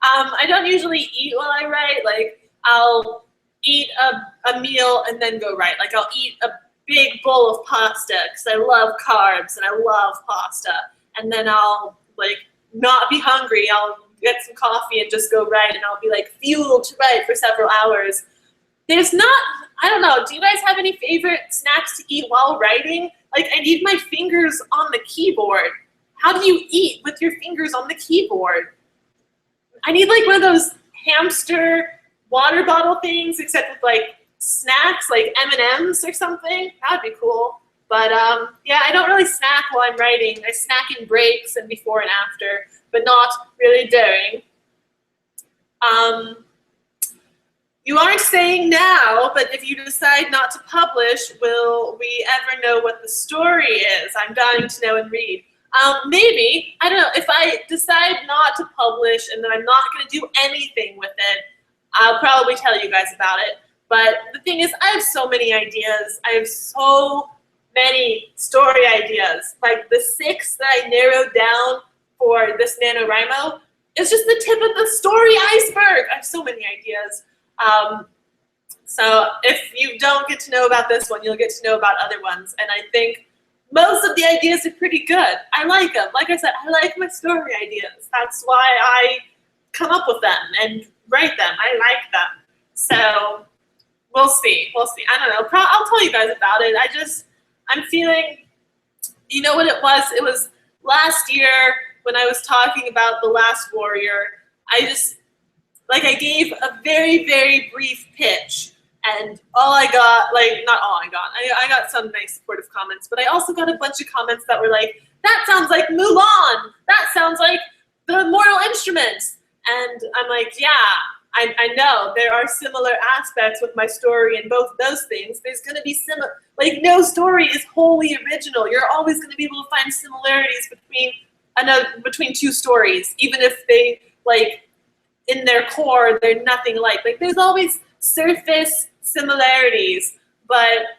I don't usually eat while I write. Like, I'll eat a meal and then go write. Like, I'll eat a big bowl of pasta because I love carbs and I love pasta. And then I'll, like, not be hungry. I'll get some coffee and just go write, and I'll be, like, fueled to write for several hours. There's not, I don't know, do you guys have any favorite snacks to eat while writing? Like, I need my fingers on the keyboard. How do you eat with your fingers on the keyboard? I need like one of those hamster water bottle things, except with like snacks, like M&Ms or something. That'd be cool. But yeah, I don't really snack while I'm writing. I snack in breaks and before and after, but not really during. You aren't saying now, but if you decide not to publish, will we ever know what the story is? I'm dying to know and read. Maybe. I don't know. If I decide not to publish and then I'm not going to do anything with it, I'll probably tell you guys about it. But the thing is, I have so many ideas. I have so many story ideas. Like the 6 that I narrowed down for this NaNoWriMo is just the tip of the story iceberg. I have so many ideas. So if you don't get to know about this one, you'll get to know about other ones. And I think most of the ideas are pretty good. I like them. Like I said, I like my story ideas. That's why I come up with them and write them. I like them. So we'll see. We'll see. I don't know. I'll tell you guys about it. I'm feeling, you know what it was? It was last year when I was talking about The Last Warrior. I gave a very, very brief pitch, and all I got, like, not all I got some nice supportive comments, but I also got a bunch of comments that were like, that sounds like Mulan, that sounds like the Mortal Instruments, and I'm like, yeah, I know, there are similar aspects with my story in both of those things. There's going to be no story is wholly original. You're always going to be able to find similarities between two stories, even if they, like, in their core, they're nothing alike. Like, there's always surface similarities, but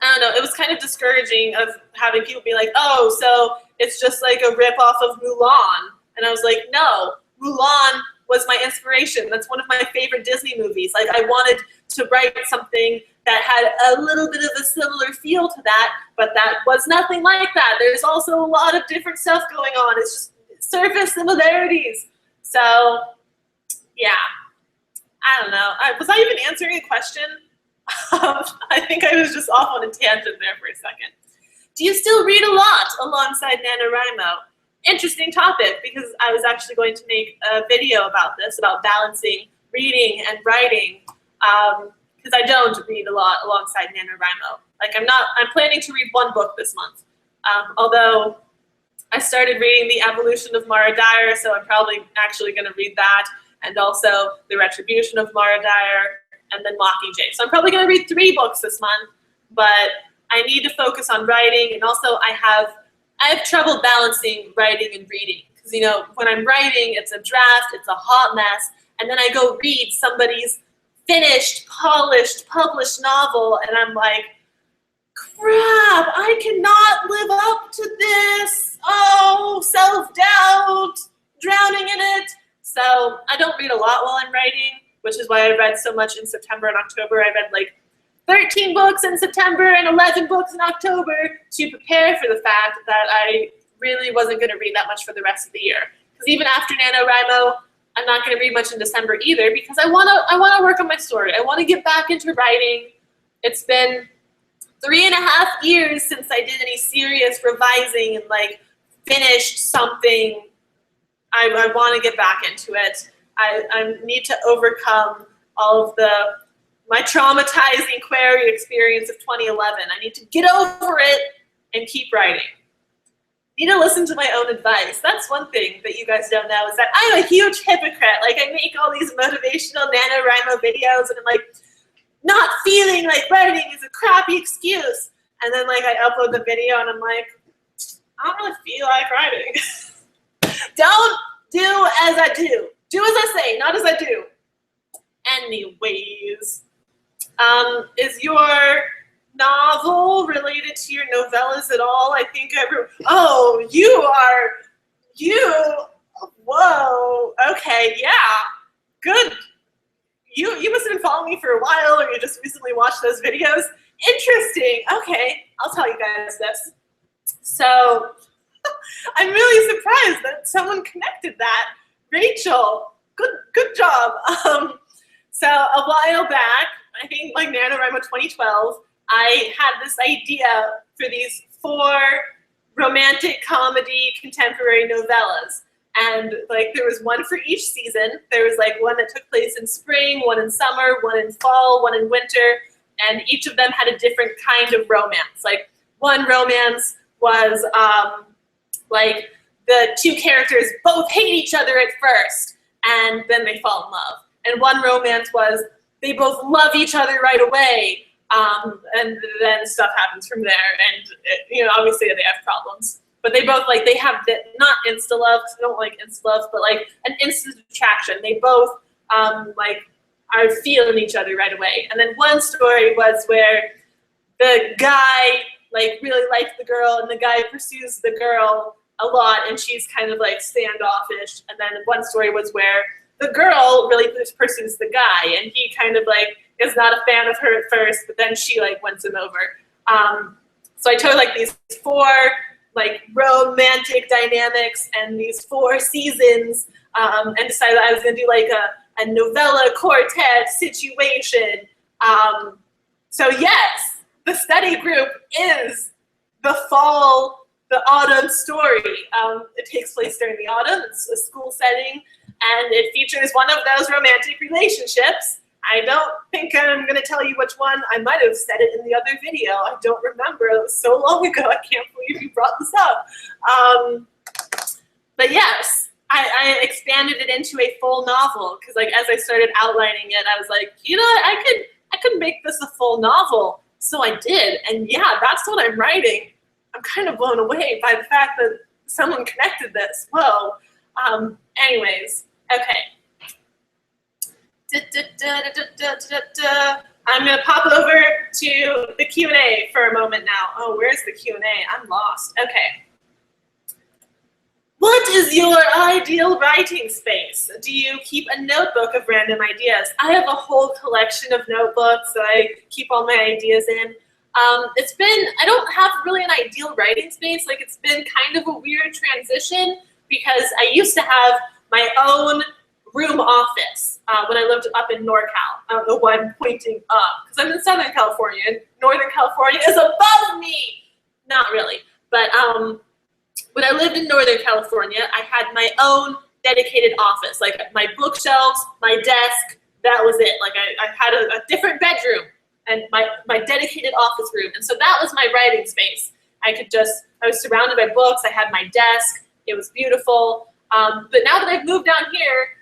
I don't know, it was kind of discouraging of having people be like, oh, so it's just like a ripoff of Mulan. And I was like, no, Mulan was my inspiration. That's one of my favorite Disney movies. Like, I wanted to write something that had a little bit of a similar feel to that, but that was nothing like that. There's also a lot of different stuff going on. It's just surface similarities. So, yeah, I don't know. Was I even answering a question? I think I was just off on a tangent there for a second. Do you still read a lot alongside NaNoWriMo? Interesting topic, because I was actually going to make a video about this, about balancing reading and writing, because I don't read a lot alongside NaNoWriMo. Like, I'm planning to read one book this month, although I started reading The Evolution of Mara Dyer, so I'm probably actually going to read that, and also The Retribution of Mara Dyer, and then Mockingjay. So I'm probably going to read 3 books this month, but I need to focus on writing, and also I have trouble balancing writing and reading, because, you know, when I'm writing, it's a draft, it's a hot mess, and then I go read somebody's finished, polished, published novel, and I'm like, crap, I cannot live up to this. Oh, self-doubt, drowning in it. So I don't read a lot while I'm writing, which is why I read so much in September and October. I read like 13 books in September and 11 books in October to prepare for the fact that I really wasn't going to read that much for the rest of the year. Because even after NaNoWriMo, I'm not going to read much in December either, because I want to work on my story. I want to get back into writing. It's been 3.5 years since I did any serious revising and like finished something. I want to get back into it. I need to overcome all of my traumatizing query experience of 2011. I need to get over it and keep writing. I need to listen to my own advice. That's one thing that you guys don't know, is that I'm a huge hypocrite. Like, I make all these motivational NaNoWriMo videos, and I'm like, not feeling like writing is a crappy excuse. And then, like, I upload the video, and I'm like, I don't really feel like writing. Don't do as I do. Do as I say, not as I do. Anyways, is your novel related to your novellas at all? I think oh, whoa, okay, yeah, good. You must have been following me for a while, or you just recently watched those videos. Interesting, okay, I'll tell you guys this. So, I'm really surprised that someone connected that. Rachel, good job. So a while back, I think like NaNoWriMo 2012, I had this idea for these 4 romantic comedy contemporary novellas. And like there was one for each season. There was like one that took place in spring, one in summer, one in fall, one in winter, and each of them had a different kind of romance. Like one romance was like the 2 characters both hate each other at first, and then they fall in love. And one romance was they both love each other right away. And then stuff happens from there, and you know, obviously they have problems. But they both like, they have not insta love, because I don't like insta love, but like an instant attraction. They both like are feeling each other right away. And then one story was where the guy like really liked the girl, and the guy pursues the girl a lot, and she's kind of like standoffish. And then one story was where the girl really pursues the guy, and he kind of like is not a fan of her at first, but then she like wins him over. So I took like these 4 like romantic dynamics and these 4 seasons, and decided that I was gonna do like a novella quartet situation. So yes, the study group is the autumn story. It takes place during the autumn. It's a school setting, and it features one of those romantic relationships. I don't think I'm going to tell you which one. I might have said it in the other video. I don't remember. It was so long ago. I can't believe you brought this up. But yes, I expanded it into a full novel, because like as I started outlining it, I was like, you know what? I could make this a full novel. So I did, and yeah, that's what I'm writing. I'm kind of blown away by the fact that someone connected this. Whoa. Anyways, okay. I'm gonna pop over to the Q&A for a moment now. Oh, where's the Q&A? I'm lost. Okay. What is your ideal writing space? Do you keep a notebook of random ideas? I have a whole collection of notebooks that I keep all my ideas in. I don't have really an ideal writing space. Like, it's been kind of a weird transition, because I used to have my own room office when I lived up in NorCal. I don't know why I'm pointing up, because I'm in Southern California, and Northern California is above me. Not really, but when I lived in Northern California, I had my own dedicated office, like my bookshelves, my desk, that was it. Like I had a different bedroom and my dedicated office room. And so that was my writing space. I was surrounded by books, I had my desk, it was beautiful. But now that I've moved down here,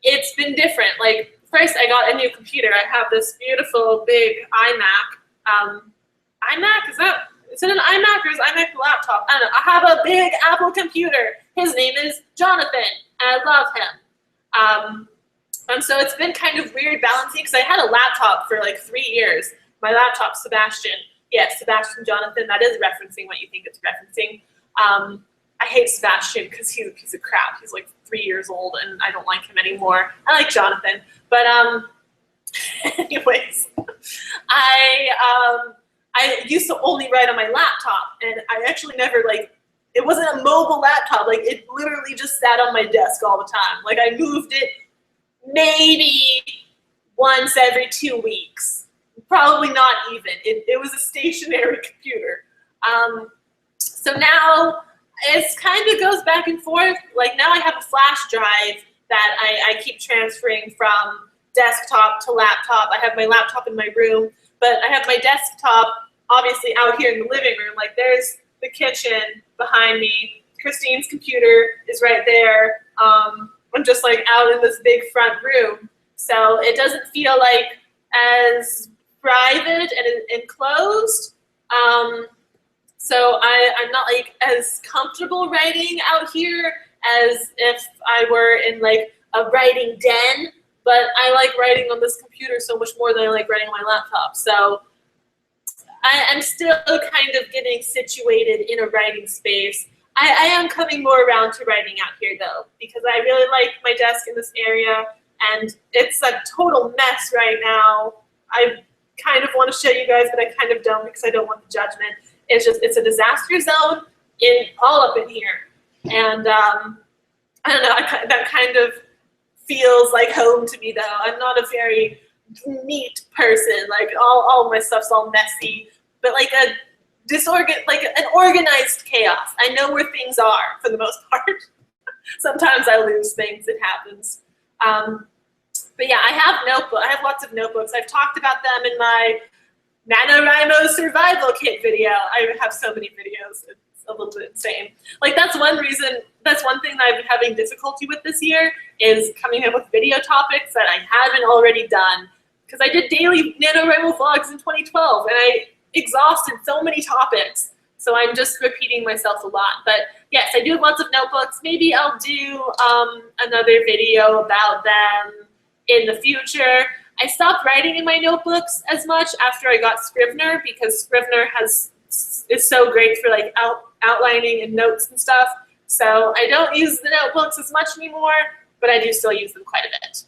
it's been different. Like, first I got a new computer. I have this beautiful big iMac. Is it an iMac or is iMac a laptop? I don't know. I have a big Apple computer. His name is Jonathan, and I love him. And so it's been kind of weird balancing, because I had a laptop for like 3 years. My laptop, Sebastian. Yes, Sebastian Jonathan, that is referencing what you think it's referencing. I hate Sebastian because he's a piece of crap. He's like 3 years old and I don't like him anymore. I like Jonathan. But anyways, I used to only write on my laptop, and I actually never it wasn't a mobile laptop. Like, it literally just sat on my desk all the time. Like, I moved it maybe once every 2 weeks. Probably not even. It was a stationary computer. So now it kind of goes back and forth. Like, now I have a flash drive that I keep transferring from desktop to laptop. I have my laptop in my room, but I have my desktop obviously out here in the living room. Like, there's the kitchen behind me. Christine's computer is right there. I'm just like out in this big front room. So it doesn't feel like as private and enclosed. So I'm not like as comfortable writing out here as if I were in like a writing den, but I like writing on this computer so much more than I like writing on my laptop. So I'm still kind of getting situated in a writing space. I am coming more around to writing out here though, because I really like my desk in this area, and it's a total mess right now. I kind of want to show you guys, but I kind of don't, because I don't want the judgment. It's a disaster zone all up in here. And I don't know, that kind of feels like home to me though. I'm not a very neat person. Like, all my stuff's all messy, but like an organized chaos. I know where things are for the most part. Sometimes I lose things, it happens. But yeah, I have lots of notebooks. I've talked about them in my NaNoWriMo survival kit video. I have so many videos, it's a little bit insane. Like, that's one thing that I've been having difficulty with this year, is coming up with video topics that I haven't already done. because I did daily NaNoWriMo vlogs in 2012, and I exhausted so many topics. So I'm just repeating myself a lot. But yes, I do have lots of notebooks. Maybe I'll do another video about them in the future. I stopped writing in my notebooks as much after I got Scrivener, because Scrivener is so great for like outlining and notes and stuff. So I don't use the notebooks as much anymore, but I do still use them quite a bit.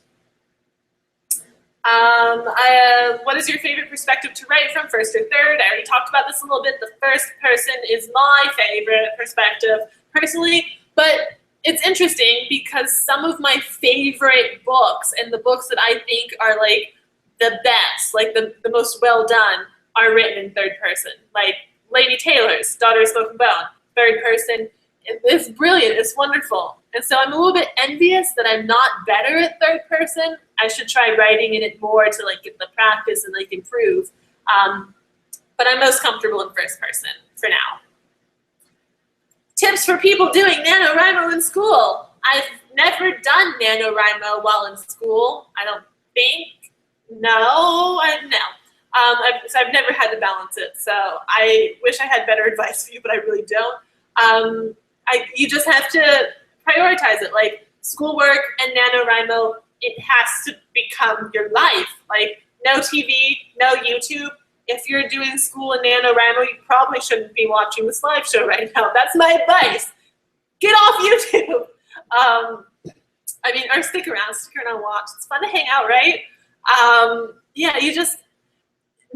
What is your favorite perspective to write from, first or third? I already talked about this a little bit. The first person is my favorite perspective personally, but it's interesting because some of my favorite books and the books that I think are like the best, like the most well done, are written in third person. Like Laini Taylor's Daughter of Smoke and Bone, third person. It's brilliant, it's wonderful. And so I'm a little bit envious that I'm not better at third person. I should try writing in it more to like get the practice and like improve. But I'm most comfortable in first person for now. Tips for people doing NaNoWriMo in school. I've never done NaNoWriMo while in school. I don't think. No. So I've never had to balance it. So I wish I had better advice for you, but I really don't. You just have to prioritize it. Like schoolwork and NaNoWriMo, it has to become your life. Like no TV, no YouTube. If you're doing school in NaNoWriMo, you probably shouldn't be watching this live show right now. That's my advice. Get off YouTube. I mean, or stick around and watch. It's fun to hang out, right? Yeah, you just,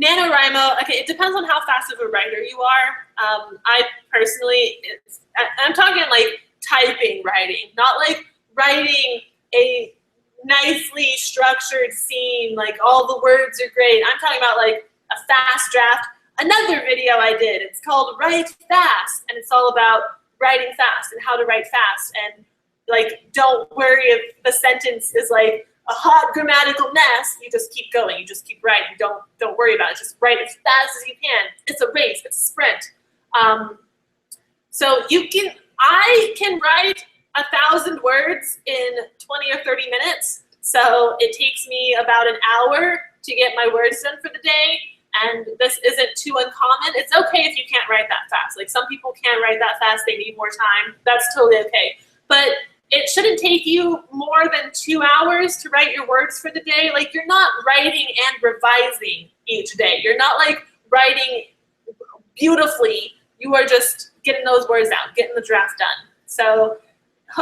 NaNoWriMo, okay, it depends on how fast of a writer you are. I personally, I'm talking like typing writing, not like writing a nicely structured scene, like all the words are great. I'm talking about like a fast draft. Another video I did, it's called Write Fast, and it's all about writing fast and how to write fast, and like don't worry if the sentence is like a hot grammatical mess. You just keep going, you just keep writing. Don't worry about it. Just write as fast as you can. It's a race, it's a sprint. So I can write 1,000 words in 20 or 30 minutes. So it takes me about an hour to get my words done for the day. And this isn't too uncommon. It's okay if you can't write that fast. Like some people can't write that fast, they need more time. That's totally okay. But it shouldn't take you more than 2 hours to write your words for the day. Like you're not writing and revising each day. You're not like writing beautifully. You are just getting those words out, getting the draft done. So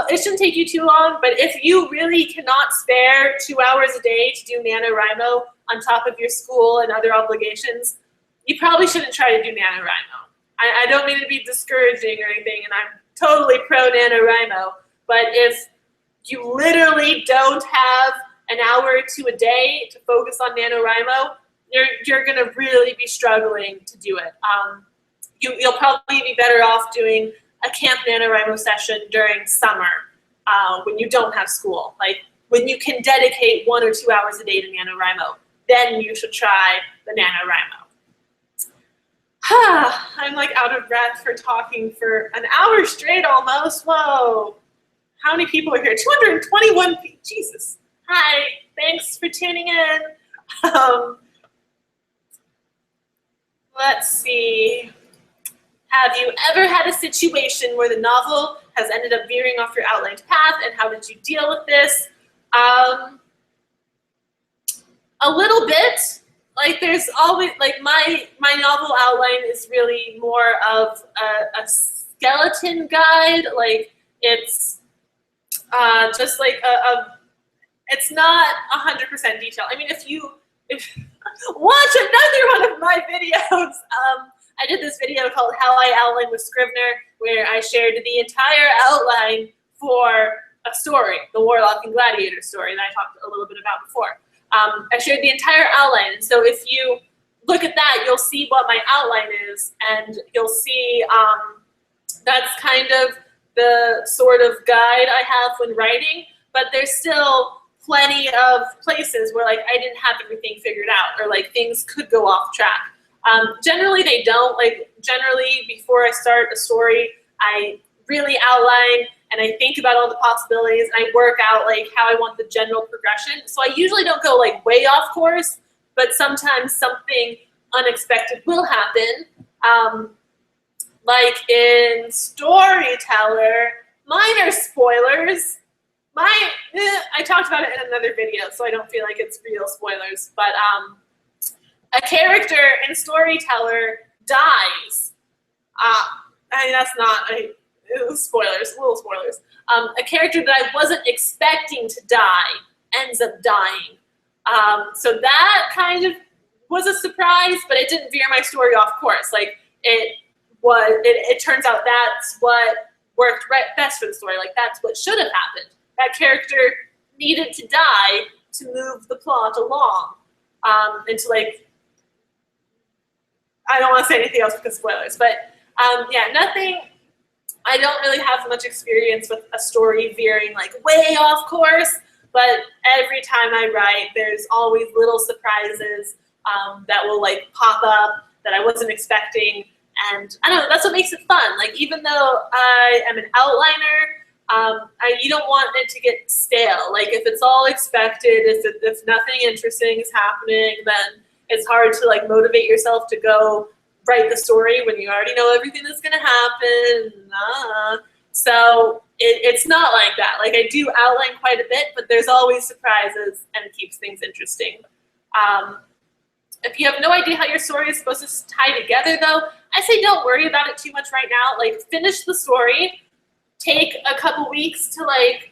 it shouldn't take you too long, but if you really cannot spare 2 hours a day to do NaNoWriMo on top of your school and other obligations, you probably shouldn't try to do NaNoWriMo. I don't mean to be discouraging or anything, and I'm totally pro NaNoWriMo, but if you literally don't have an hour or two a day to focus on NaNoWriMo, you're gonna really be struggling to do it. You'll probably be better off doing a Camp NaNoWriMo session during summer when you don't have school. Like when you can dedicate 1 or 2 hours a day to NaNoWriMo, then you should try the NaNoWriMo. I'm like out of breath for talking for an hour straight almost. Whoa. How many people are here? 221 people. Jesus. Hi. Thanks for tuning in. Let's see. Have you ever had a situation where the novel has ended up veering off your outlined path, and how did you deal with this? A little bit. Like there's always, like my novel outline is really more of a skeleton guide. Like it's just like it's not 100% detail. I mean, if watch another one of my videos. I did this video called How I Outline with Scrivener, where I shared the entire outline for a story, the Warlock and Gladiator story that I talked a little bit about before. I shared the entire outline, and so if you look at that, you'll see what my outline is, and you'll see that's kind of the sort of guide I have when writing, but there's still plenty of places where like I didn't have everything figured out, or like things could go off track. Generally they don't. Like generally before I start a story, I really outline and I think about all the possibilities and I work out like how I want the general progression. So I usually don't go like way off course, but sometimes something unexpected will happen. Like in Storyteller, minor spoilers. I talked about it in another video, so I don't feel like it's real spoilers, but a character in Storyteller dies. I mean, that's not spoilers, little spoilers. A character that I wasn't expecting to die ends up dying. So that kind of was a surprise, but it didn't veer my story off course. Like it turns out that's what worked best for the story. Like that's what should have happened. That character needed to die to move the plot along. And to like, I don't want to say anything else because spoilers, but yeah, nothing. I don't really have much experience with a story veering like way off course, but every time I write, there's always little surprises that will like pop up that I wasn't expecting. And I don't know, that's what makes it fun. Like even though I am an outliner, you don't want it to get stale. Like if it's all expected, if nothing interesting is happening, then it's hard to like motivate yourself to go write the story when you already know everything that's gonna happen. So it's not like that. Like I do outline quite a bit, but there's always surprises and it keeps things interesting. If you have no idea how your story is supposed to tie together though, I say don't worry about it too much right now. Like finish the story, take a couple weeks to like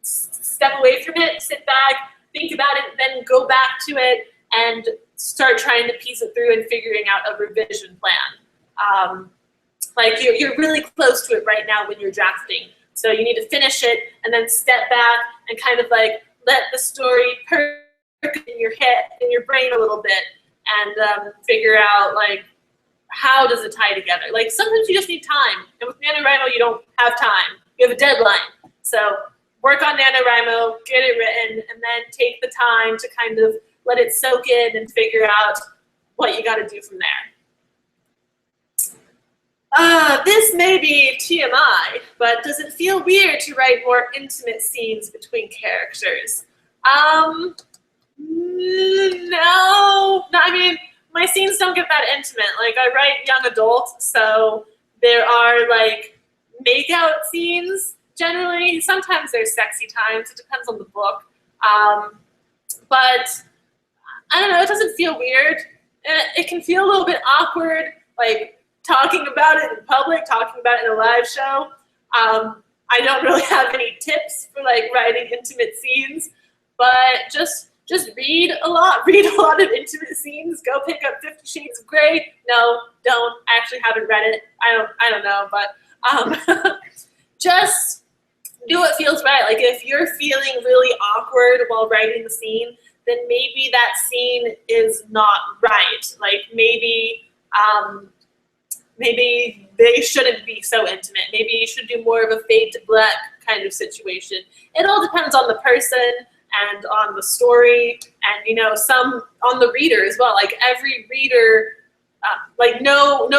step away from it, sit back, think about it, then go back to it and start trying to piece it through and figuring out a revision plan. Like you're really close to it right now when you're drafting. So you need to finish it and then step back and kind of like let the story perk in your head, in your brain a little bit and figure out like, how does it tie together? Like sometimes you just need time. And with NaNoWriMo, you don't have time. You have a deadline. So work on NaNoWriMo, get it written, and then take the time to kind of let it soak in and figure out what you got to do from there. This may be TMI, but does it feel weird to write more intimate scenes between characters? No. I mean, my scenes don't get that intimate. Like I write young adult, so there are like make-out scenes generally. Sometimes there's sexy times. It depends on the book. But I don't know, it doesn't feel weird. It can feel a little bit awkward, like talking about it in public, talking about it in a live show. I don't really have any tips for like writing intimate scenes, but just read a lot of intimate scenes. Go pick up 50 Shades of Grey. No, don't. I actually haven't read it. I don't know, but just do what feels right. Like if you're feeling really awkward while writing the scene, then maybe that scene is not right. Like maybe they shouldn't be so intimate. Maybe you should do more of a fade to black kind of situation. It all depends on the person and on the story and, you know, some on the reader as well. Like every reader, like no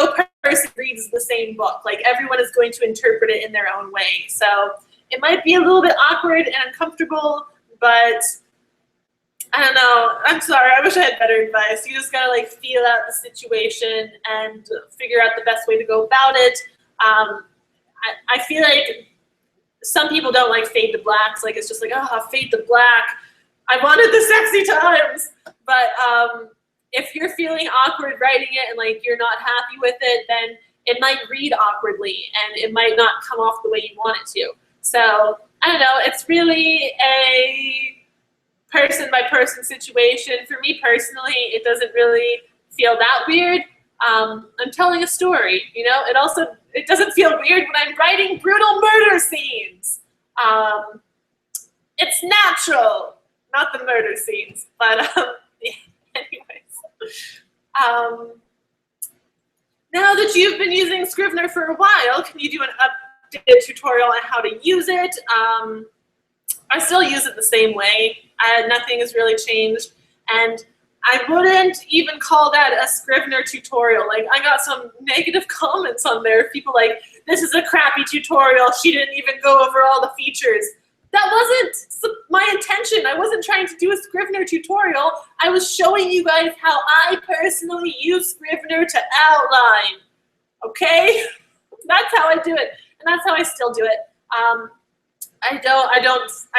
person reads the same book. Like everyone is going to interpret it in their own way. So it might be a little bit awkward and uncomfortable, but I don't know. I'm sorry. I wish I had better advice. You just gotta like feel out the situation and figure out the best way to go about it. I feel like some people don't like fade to blacks. Like it's just like, oh, fade to black. I wanted the sexy times. But if you're feeling awkward writing it and like you're not happy with it, then it might read awkwardly and it might not come off the way you want it to. So I don't know. It's really a person-by-person situation. For me personally, it doesn't really feel that weird. I'm telling a story, you know? It doesn't feel weird when I'm writing brutal murder scenes. It's natural, not the murder scenes, but yeah, anyways. Now that you've been using Scrivener for a while, can you do an updated tutorial on how to use it? I still use it the same way. Nothing has really changed. And I wouldn't even call that a Scrivener tutorial. Like, I got some negative comments on there. People like, this is a crappy tutorial. She didn't even go over all the features. That wasn't my intention. I wasn't trying to do a Scrivener tutorial. I was showing you guys how I personally use Scrivener to outline. Okay? That's how I do it, and that's how I still do it. I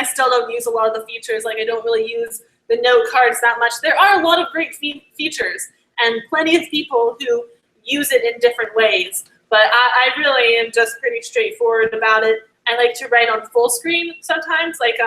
still don't use a lot of the features. Like, I don't really use the note cards that much. There are a lot of great features, and plenty of people who use it in different ways. But I really am just pretty straightforward about it. I like to write on full screen sometimes. Like,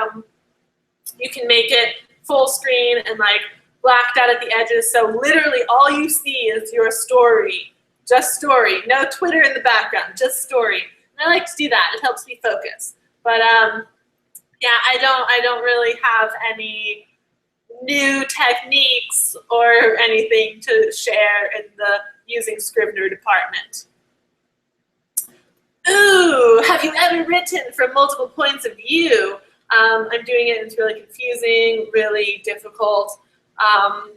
you can make it full screen and like blacked out at the edges. So literally all you see is your story, just story. No Twitter in the background, just story. And I like to do that. It helps me focus. But yeah, I don't really have any new techniques or anything to share in the using Scrivener department. Ooh, have you ever written from multiple points of view? I'm doing it, it's really confusing, really difficult. I'm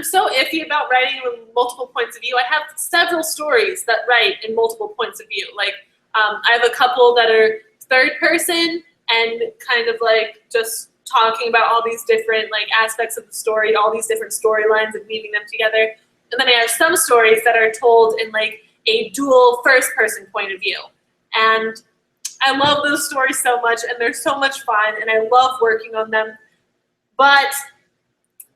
so iffy about writing with multiple points of view. I have several stories that write in multiple points of view. Like, I have a couple that are third person and kind of like just talking about all these different like aspects of the story, all these different storylines and weaving them together. And then I have some stories that are told in like a dual first-person point of view. And I love those stories so much, and they're so much fun, and I love working on them. But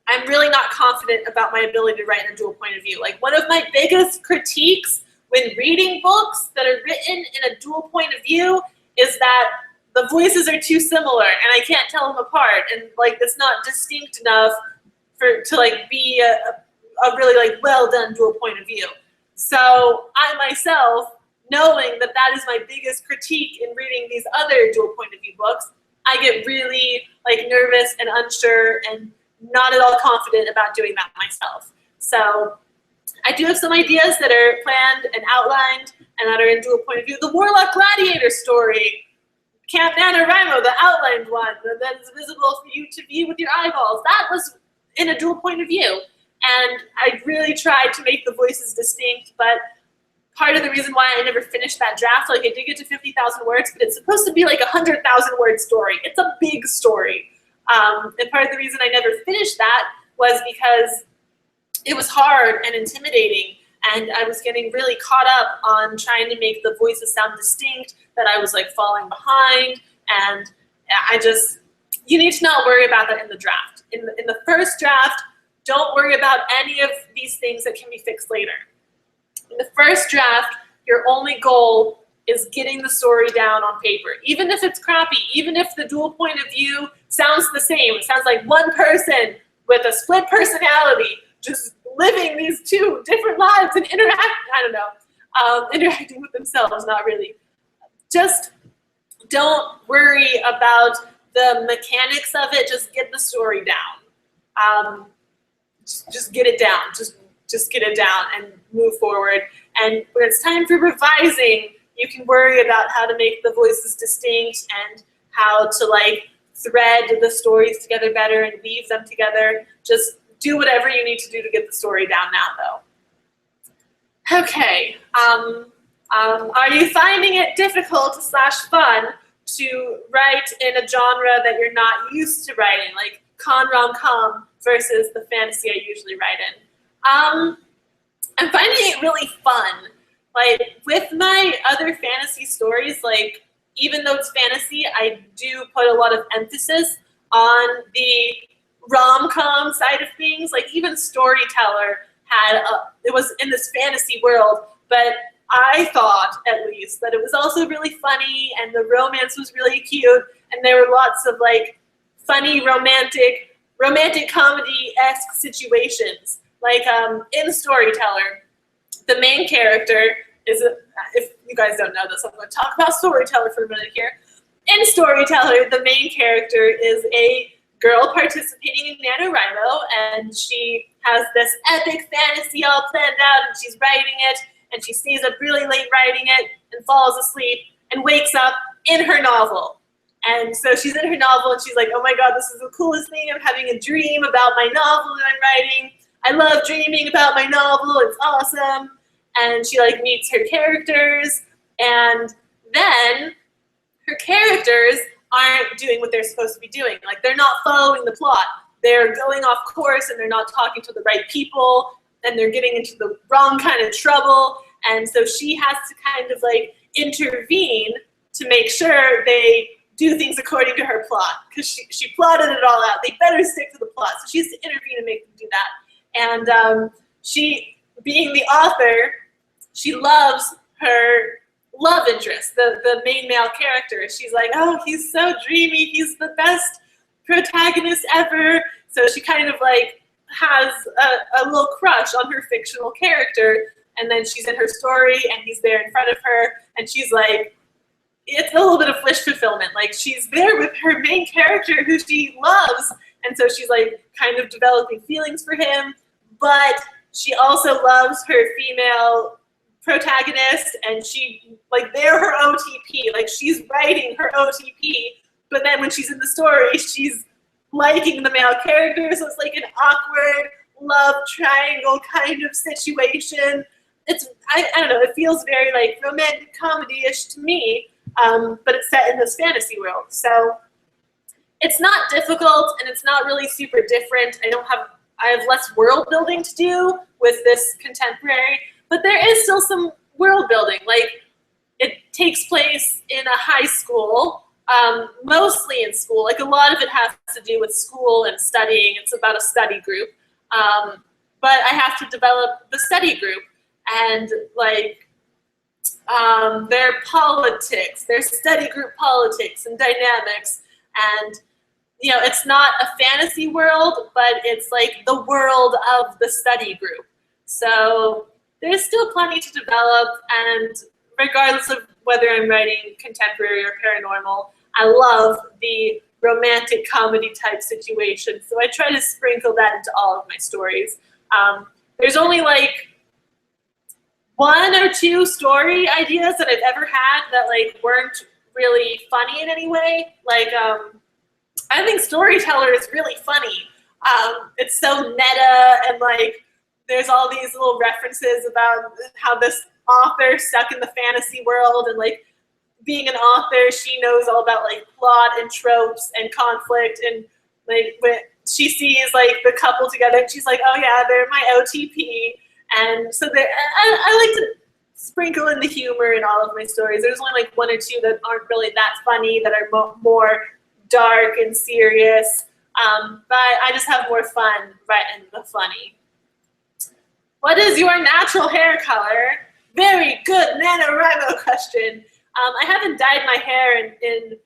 I'm really not confident about my ability to write in a dual point of view. Like, one of my biggest critiques when reading books that are written in a dual point of view is that the voices are too similar, and I can't tell them apart, and like it's not distinct enough to like be a really like well done dual point of view. So I myself, knowing that that is my biggest critique in reading these other dual point of view books, I get really like nervous and unsure and not at all confident about doing that myself. So I do have some ideas that are planned and outlined and that are in dual point of view. The Warlock Gladiator story, Camp NaNoWriMo, the outlined one that is visible for you to view with your eyeballs, that was in a dual point of view. And I really tried to make the voices distinct, but part of the reason why I never finished that draft, like I did get to 50,000 words, but it's supposed to be like a 100,000 word story. It's a big story. And part of the reason I never finished that was because it was hard and intimidating, and I was getting really caught up on trying to make the voices sound distinct, that I was like falling behind, and you need to not worry about that in the draft. In the first draft, don't worry about any of these things that can be fixed later. In the first draft, your only goal is getting the story down on paper. Even if it's crappy, even if the dual point of view sounds the same, it sounds like one person with a split personality just living these two different lives and interacting with themselves, not really. Just don't worry about the mechanics of it, just get the story down. Just get it down, just get it down and move forward. And when it's time for revising, you can worry about how to make the voices distinct and how to like thread the stories together better and weave them together. Just do whatever you need to do to get the story down now, though. Okay, are you finding it difficult / fun to write in a genre that you're not used to writing, like rom-com versus the fantasy I usually write in? I'm finding it really fun. Like, with my other fantasy stories, like, even though it's fantasy, I do put a lot of emphasis on the rom-com side of things. Like, even Storyteller it was in this fantasy world, but I thought, at least, that it was also really funny, and the romance was really cute, and there were lots of, like, funny romantic comedy-esque situations. Like, in Storyteller, the main character is, if you guys don't know this, I'm going to talk about Storyteller for a minute here. In Storyteller, the main character is a girl participating in NaNoWriMo, and she has this epic fantasy all planned out, and she's writing it, and she stays up really late writing it, and falls asleep, and wakes up in her novel. And so she's in her novel, and she's like, oh my god, this is the coolest thing, I'm having a dream about my novel that I'm writing. I love dreaming about my novel, it's awesome. And she like meets her characters, and then her characters aren't doing what they're supposed to be doing. Like, they're not following the plot. They're going off course, and they're not talking to the right people, and they're getting into the wrong kind of trouble. And so she has to kind of like intervene to make sure they do things according to her plot, because she plotted it all out. They better stick to the plot. So she has to intervene and make them do that. And she, being the author, she loves her love interest, the main male character. She's like, oh, he's so dreamy. He's the best protagonist ever. So she kind of like has a little crush on her fictional character. And then she's in her story, and he's there in front of her, and she's like, it's a little bit of wish fulfillment. Like, she's there with her main character who she loves, and so she's like kind of developing feelings for him, but she also loves her female protagonist, and she, like, they're her OTP. Like, she's writing her OTP, but then when she's in the story, she's liking the male character, so it's like an awkward love triangle kind of situation. It's, I don't know, it feels very like romantic comedy-ish to me, but it's set in this fantasy world. So it's not difficult, and it's not really super different. I have less world building to do with this contemporary, but there is still some world building. Like, it takes place in a high school, mostly in school. Like, a lot of it has to do with school and studying. It's about a study group. But I have to develop the study group, and like their politics, their study group politics and dynamics. And you know, it's not a fantasy world, but it's like the world of the study group. So there's still plenty to develop, and regardless of whether I'm writing contemporary or paranormal, I love the romantic comedy type situation. So I try to sprinkle that into all of my stories. There's only like 1 or 2 story ideas that I've ever had that like weren't really funny in any way. Like, I think Storyteller is really funny. It's so meta, and like there's all these little references about how this author stuck in the fantasy world, and like being an author, she knows all about like plot and tropes and conflict, and like when she sees like the couple together, she's like, oh yeah, they're my OTP. And so I like to sprinkle in the humor in all of my stories. There's only like 1 or 2 that aren't really that funny, that are more dark and serious. But I just have more fun writing the funny. What is your natural hair color? Very good NaNoWriMo question. I haven't dyed my hair in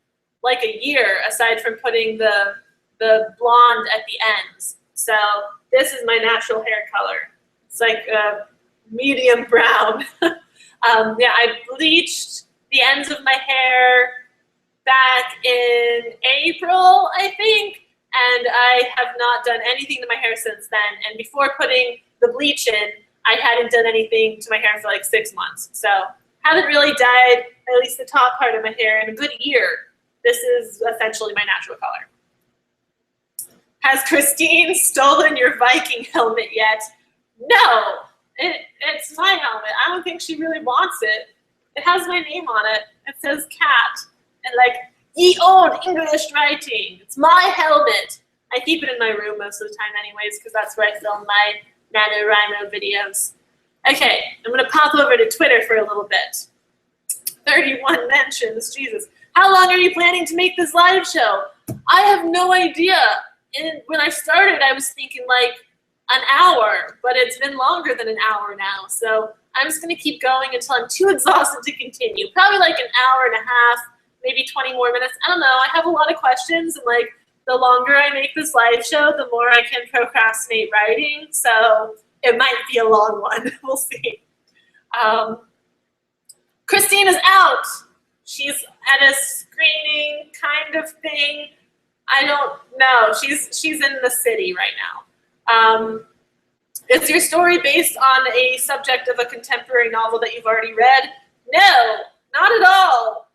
like a year, aside from putting the blonde at the ends. So this is my natural hair color. It's like a medium brown. Yeah, I bleached the ends of my hair back in April, I think, and I have not done anything to my hair since then. And before putting the bleach in, I hadn't done anything to my hair for like 6 months. So haven't really dyed at least the top part of my hair in a good year. This is essentially my natural color. Has Christine stolen your Viking helmet yet? No, it's my helmet. I don't think she really wants it. It has my name on it. It says cat. And like, ye old English writing. It's my helmet. I keep it in my room most of the time anyways, because that's where I film my NaNoWriMo videos. Okay, I'm gonna pop over to Twitter for a little bit. 31 mentions, Jesus. How long are you planning to make this live show? I have no idea. And when I started, I was thinking like an hour, but it's been longer than an hour now. So I'm just gonna keep going until I'm too exhausted to continue. Probably like an hour and a half, maybe 20 more minutes. I don't know, I have a lot of questions, and like the longer I make this live show, the more I can procrastinate writing. So it might be a long one, we'll see. Christine is out. She's at a screening kind of thing. I don't know, she's in the city right now. Is your story based on a subject of a contemporary novel that you've already read? No, not at all.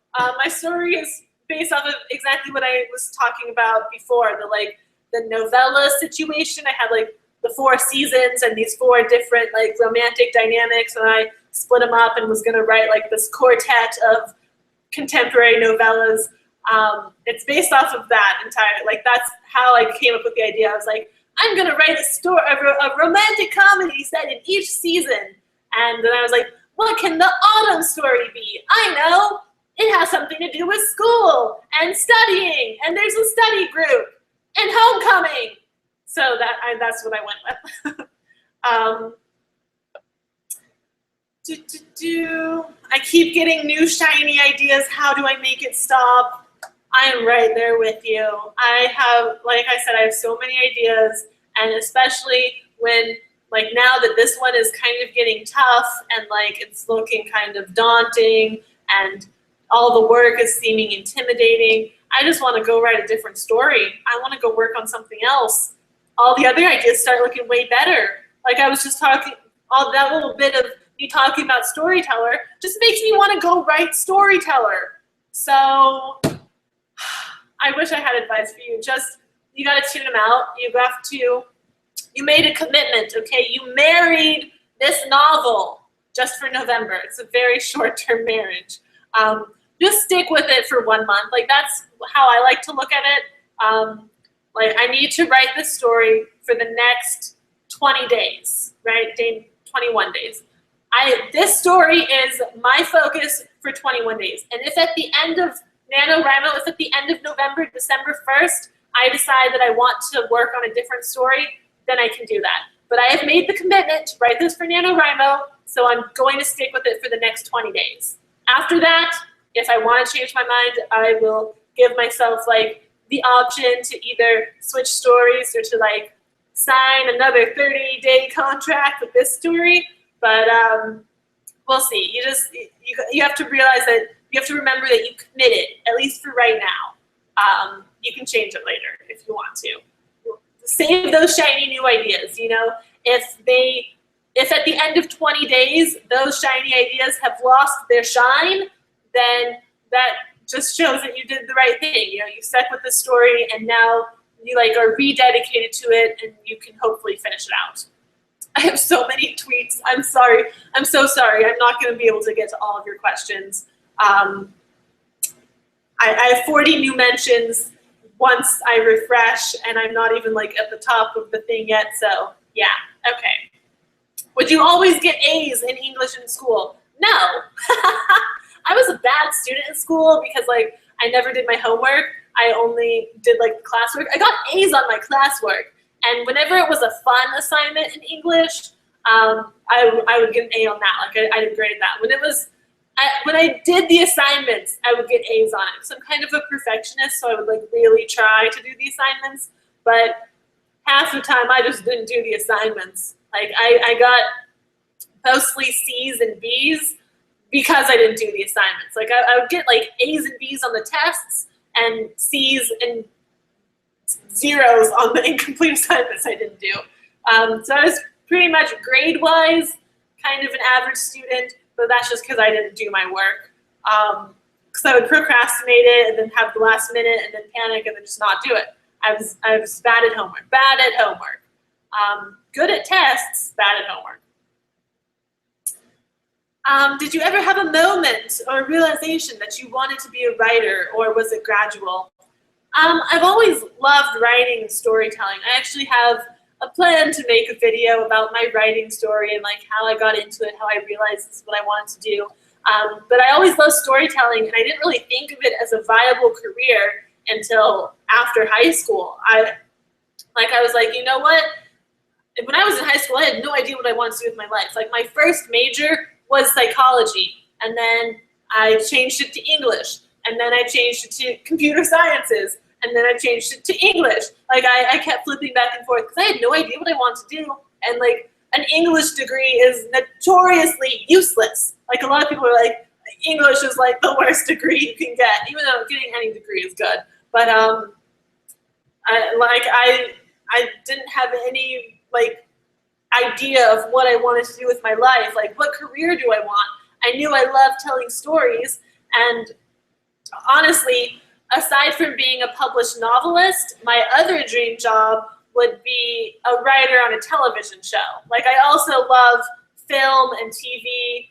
My story is based off of exactly what I was talking about before, the novella situation. I had like the 4 seasons and these 4 different like romantic dynamics, and I split them up and was gonna write like this quartet of contemporary novellas. It's based off of that entirely. Like that's how I came up with the idea. I was like, I'm gonna write a romantic comedy set in each season. And then I was like, what can the autumn story be? I know, it has something to do with school and studying, and there's a study group and homecoming. So that's what I went with. I keep getting new shiny ideas. How do I make it stop? I am right there with you. I have, like I said, I have so many ideas, and especially when, like now that this one is kind of getting tough and like it's looking kind of daunting and all the work is seeming intimidating, I just want to go write a different story. I want to go work on something else. All the other ideas start looking way better. Like I was just talking, all that little bit of me talking about Storyteller just makes me want to go write Storyteller. So I wish I had advice for you. Just, you got to tune them out. You made a commitment, okay? You married this novel just for November. It's a very short-term marriage. Just stick with it for 1 month. Like that's how I like to look at it. Like I need to write this story for the next 20 days, right? 21 days. This story is my focus for 21 days. And if at the end of NaNoWriMo, if at the end of November, December 1st, I decide that I want to work on a different story, then I can do that. But I have made the commitment to write this for NaNoWriMo, so I'm going to stick with it for the next 20 days. After that, if I want to change my mind, I will give myself like the option to either switch stories or to like sign another 30-day contract with this story. But we'll see. You have to realize that you have to remember that you committed, at least for right now. You can change it later if you want to. Save those shiny new ideas. You know, if at the end of 20 days those shiny ideas have lost their shine, then that just shows that you did the right thing. You know, you stuck with the story, and now you like are rededicated to it, and you can hopefully finish it out. I have so many tweets. I'm sorry. I'm so sorry. I'm not going to be able to get to all of your questions. I have 40 new mentions once I refresh, and I'm not even like at the top of the thing yet. So yeah, okay. Would you always get A's in English in school? No. I was a bad student in school because like I never did my homework. I only did like classwork. I got A's on my classwork. And whenever it was a fun assignment in English, I would get an A on that. Like I did great at that. When I did the assignments, I would get A's on it. So I'm kind of a perfectionist, so I would like really try to do the assignments. But half the time, I just didn't do the assignments. Like I got mostly C's and B's because I didn't do the assignments. Like I would get like A's and B's on the tests and C's and zeros on the incomplete assignments I didn't do. So I was pretty much grade-wise kind of an average student, but that's just because I didn't do my work. Because I would procrastinate it and then have the last minute and then panic and then just not do it. I was bad at homework. Bad at homework. Good at tests, bad at homework. Did you ever have a moment or a realization that you wanted to be a writer, or was it gradual? I've always loved writing and storytelling. I actually have a plan to make a video about my writing story and like how I got into it, how I realized this is what I wanted to do. But I always loved storytelling, and I didn't really think of it as a viable career until after high school. I was like, you know what? When I was in high school, I had no idea what I wanted to do with my life. Like my first major was psychology, and then I changed it to English, and then I changed it to computer sciences, and then I changed it to English. Like I kept flipping back and forth because I had no idea what I wanted to do. And like an English degree is notoriously useless. Like a lot of people are like, English is like the worst degree you can get, even though getting any degree is good. But I didn't have any like idea of what I wanted to do with my life. Like, what career do I want? I knew I loved telling stories, and honestly, aside from being a published novelist, my other dream job would be a writer on a television show. Like, I also love film and TV,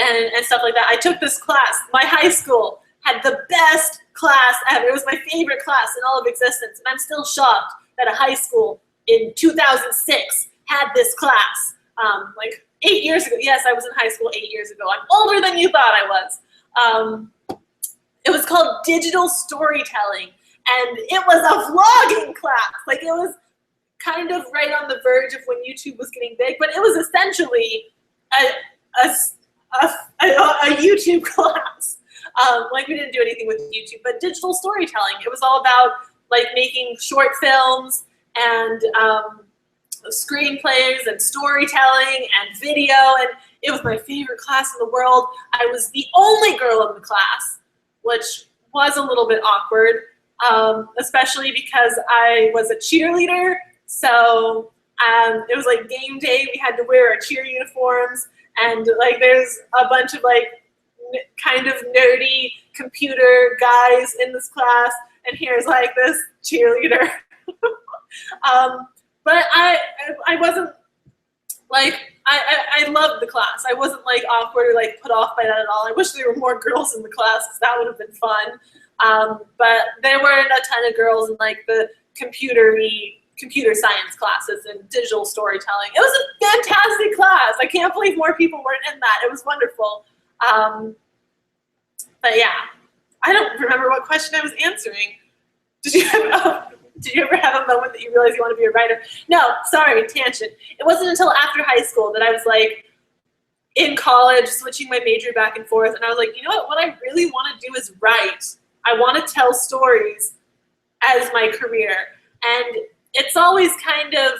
and stuff like that. I took this class. My high school had the best class ever. It was my favorite class in all of existence, and I'm still shocked that a high school in 2006 had this class. Like 8 years ago. Yes, I was in high school 8 years ago. I'm older than you thought I was. It was called Digital Storytelling, and it was a vlogging class. Like, it was kind of right on the verge of when YouTube was getting big, but it was essentially a YouTube class. Like, we didn't do anything with YouTube, but digital storytelling. It was all about like making short films and screenplays and storytelling and video, and it was my favorite class in the world. I was the only girl in the class, which was a little bit awkward, especially because I was a cheerleader. So it was like game day. We had to wear our cheer uniforms, and like there's a bunch of like kind of nerdy computer guys in this class, and here's like this cheerleader. But I wasn't like, I loved the class. I wasn't like awkward or like put off by that at all. I wish there were more girls in the class because that would have been fun. But there weren't a ton of girls in like the computer science classes and digital storytelling. It was a fantastic class. I can't believe more people weren't in that. It was wonderful. But yeah, I don't remember what question I was answering. Did you ever have a moment that you realized you want to be a writer? No, sorry, tangent. It wasn't until after high school that I was like in college, switching my major back and forth, and I was like, you know what I really want to do is write. I want to tell stories as my career. And it's always kind of,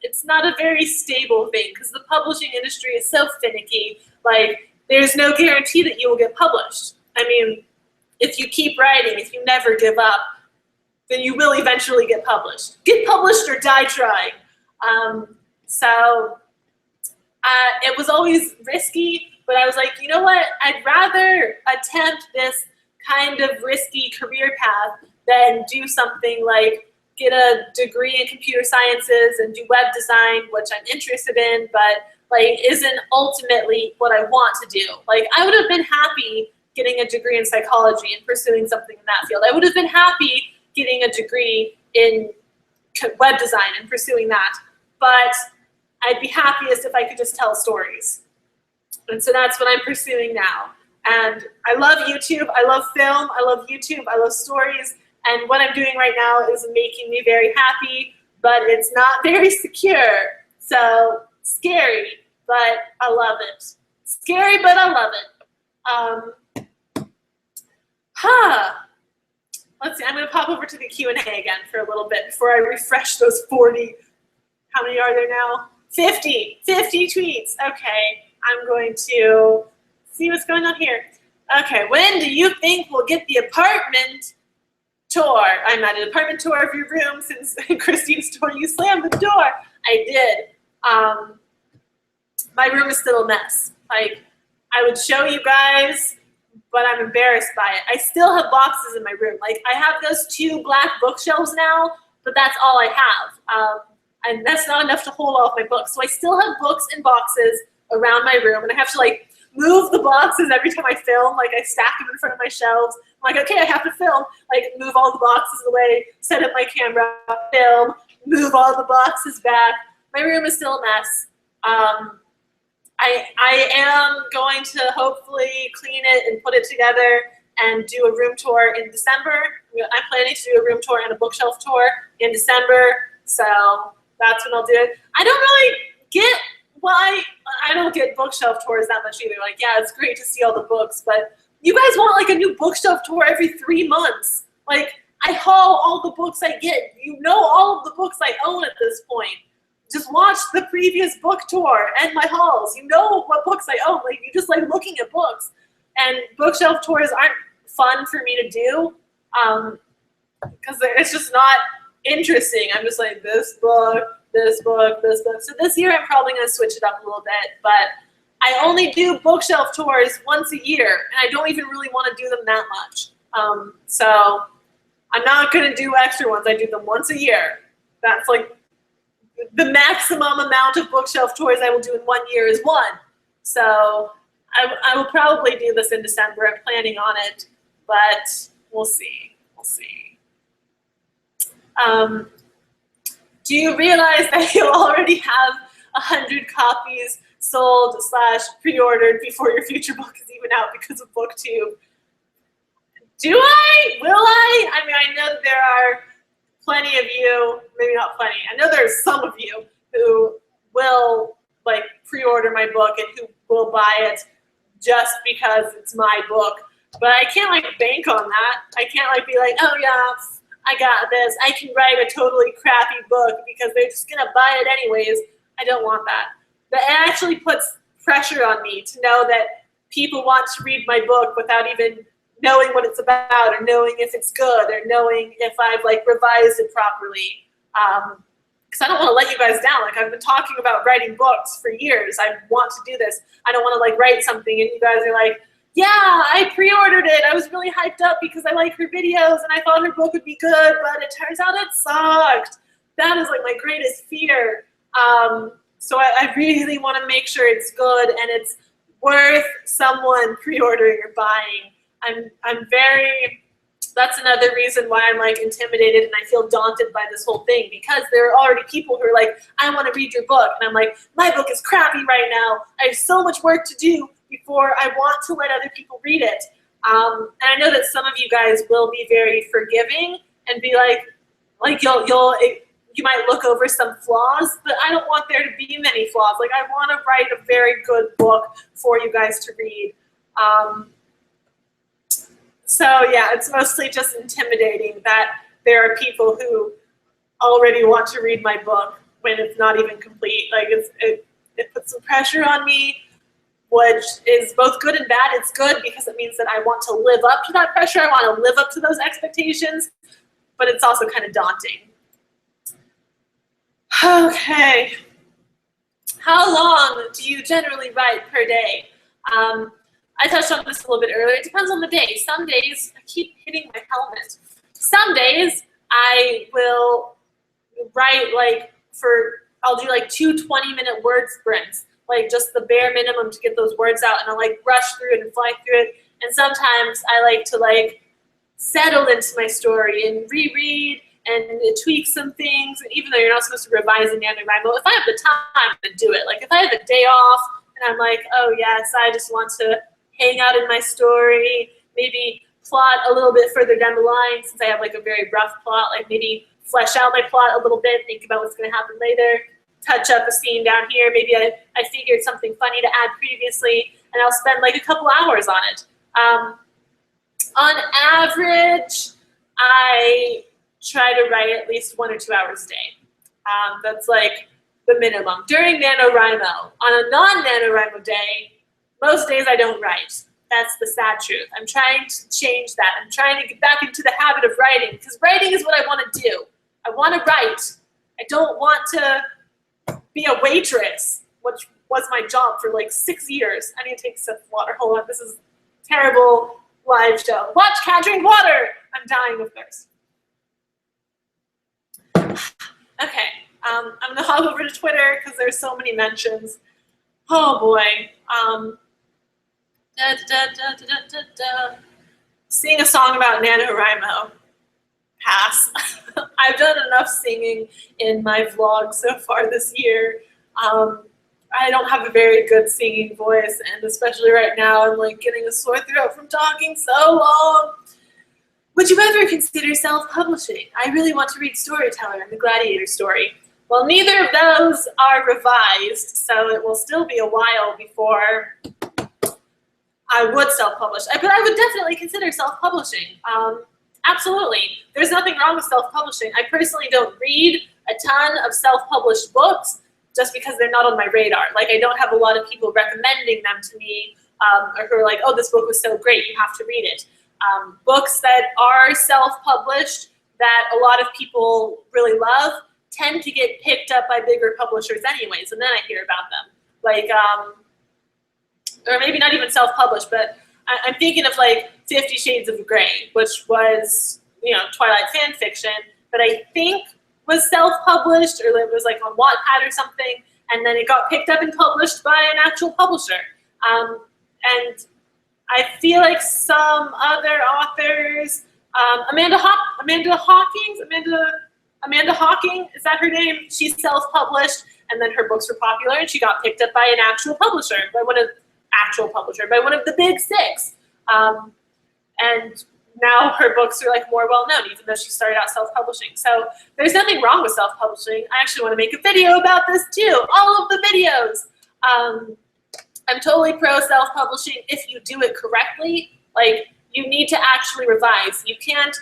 it's not a very stable thing because the publishing industry is so finicky. Like, there's no guarantee that you will get published. I mean, if you keep writing, if you never give up, then you will eventually get published. Get published or die trying. So it was always risky, but I was like, you know what? I'd rather attempt this kind of risky career path than do something like get a degree in computer sciences and do web design, which I'm interested in, but like isn't ultimately what I want to do. Like, I would have been happy getting a degree in psychology and pursuing something in that field. I would have been happy getting a degree in web design and pursuing that. But I'd be happiest if I could just tell stories. And so that's what I'm pursuing now. And I love YouTube, I love film, I love YouTube, I love stories. And what I'm doing right now is making me very happy, but it's not very secure. So scary, but I love it. Scary, but I love it. Let's see, I'm gonna pop over to the Q&A again for a little bit before I refresh those 40, how many are there now? 50 tweets. Okay, I'm going to see what's going on here. Okay, when do you think we'll get the apartment tour? I'm at an apartment tour of your room since Christine's tour, you slammed the door. I did. My room is still a mess. Like, I would show you guys, but I'm embarrassed by it. I still have boxes in my room. Like, I have those 2 black bookshelves now, but that's all I have. And that's not enough to hold all of my books. So I still have books in boxes around my room, and I have to like move the boxes every time I film. Like, I stack them in front of my shelves. I'm like, okay, I have to film. Like, move all the boxes away, set up my camera, film, move all the boxes back. My room is still a mess. I am going to hopefully clean it and put it together and do a room tour in December. I'm planning to do a room tour and a bookshelf tour in December, so that's when I'll do it. I don't really get why I don't get bookshelf tours that much either. Like, yeah, it's great to see all the books, but you guys want like a new bookshelf tour every 3 months. Like, I haul all the books I get. You know all of the books I own at this point. Just watch the previous book tour and my hauls. You know what books I own. Like, you just like looking at books. And bookshelf tours aren't fun for me to do because it's just not interesting. I'm just like, this book, this book, this book. So this year I'm probably going to switch it up a little bit. But I only do bookshelf tours once a year, and I don't even really want to do them that much. So I'm not going to do extra ones. I do them once a year. That's like the maximum amount of bookshelf tours I will do in 1 year is 1. So I will probably do this in December. I'm planning on it, but we'll see. We'll see. Do you realize that you already have 100 copies sold / pre-ordered before your future book is even out because of BookTube? Do I? Will I? I mean, I know that there are plenty of you, maybe not plenty, I know there's some of you who will like pre-order my book and who will buy it just because it's my book. But I can't like bank on that. I can't like be like, oh yeah, I got this. I can write a totally crappy book because they're just gonna buy it anyways. I don't want that. But it actually puts pressure on me to know that people want to read my book without even knowing what it's about or knowing if it's good or knowing if I've like revised it properly. Because I don't want to let you guys down. Like I've been talking about writing books for years. I want to do this. I don't want to like write something and you guys are like, yeah, I pre-ordered it. I was really hyped up because I like her videos and I thought her book would be good, but it turns out it sucked. That is like my greatest fear. So I really want to make sure it's good and it's worth someone pre-ordering or buying. I'm very, that's another reason why I'm like intimidated and I feel daunted by this whole thing, because there are already people who are like, I want to read your book. And I'm like, my book is crappy right now. I have so much work to do before I want to let other people read it. And I know that some of you guys will be very forgiving and be like you might look over some flaws, but I don't want there to be many flaws. Like I want to write a very good book for you guys to read. So yeah, it's mostly just intimidating that there are people who already want to read my book when it's not even complete. Like it puts some pressure on me, which is both good and bad. It's good because it means that I want to live up to that pressure. I want to live up to those expectations, but it's also kind of daunting. Okay. How long do you generally write per day? I touched on this a little bit earlier. It depends on the day. Some days, I keep hitting my helmet. Some days I will write I'll do like 2 20-minute word sprints, like just the bare minimum to get those words out, and I'll like rush through it and fly through it. And sometimes I like to like settle into my story and reread and tweak some things. And even though you're not supposed to revise in NaNoWriMo, if I have the time to do it, like if I have a day off and I'm like, oh yes, I just want to hang out in my story, maybe plot a little bit further down the line since I have like a very rough plot, like maybe flesh out my plot a little bit, think about what's going to happen later, touch up a scene down here, maybe I figured something funny to add previously, and I'll spend like a couple hours on it. On average, I try to write at least 1 or 2 hours a day. That's like the minimum. During NaNoWriMo, on a non-NaNoWriMo day, most days I don't write. That's the sad truth. I'm trying to change that. I'm trying to get back into the habit of writing, because writing is what I want to do. I want to write. I don't want to be a waitress, which was my job for like 6 years. I need to take a sip of water. Hold on, this is a terrible live show. Watch Cat drink water. I'm dying of thirst. Okay, I'm gonna hop over to Twitter because there's so many mentions. Oh boy. Sing a song about NaNoWriMo. Pass. I've done enough singing in my vlog so far this year. I don't have a very good singing voice, and especially right now, I'm like getting a sore throat from talking so long. Would you ever consider self-publishing? I really want to read Storyteller and the Gladiator story. Well, neither of those are revised, so it will still be a while before I would self-publish. But I would definitely consider self-publishing. Absolutely. There's nothing wrong with self-publishing. I personally don't read a ton of self-published books just because they're not on my radar. Like, I don't have a lot of people recommending them to me, or who are like, oh, this book was so great, you have to read it. Books that are self-published that a lot of people really love tend to get picked up by bigger publishers anyways, and then I hear about them. Like, or maybe not even self-published, but I'm thinking of like 50 Shades of Grey, which was, you know, Twilight fan fiction, but I think was self-published, or it was like on Wattpad or something, and then it got picked up and published by an actual publisher. And I feel like some other authors, Amanda Hawking, is that her name? She self-published, and then her books were popular, and she got picked up by an actual publisher, by one of the big six. And now her books are like more well-known, even though she started out self-publishing. So there's nothing wrong with self-publishing. I actually want to make a video about this too, all of the videos. I'm totally pro self-publishing if you do it correctly. Like, you need to actually revise. You can't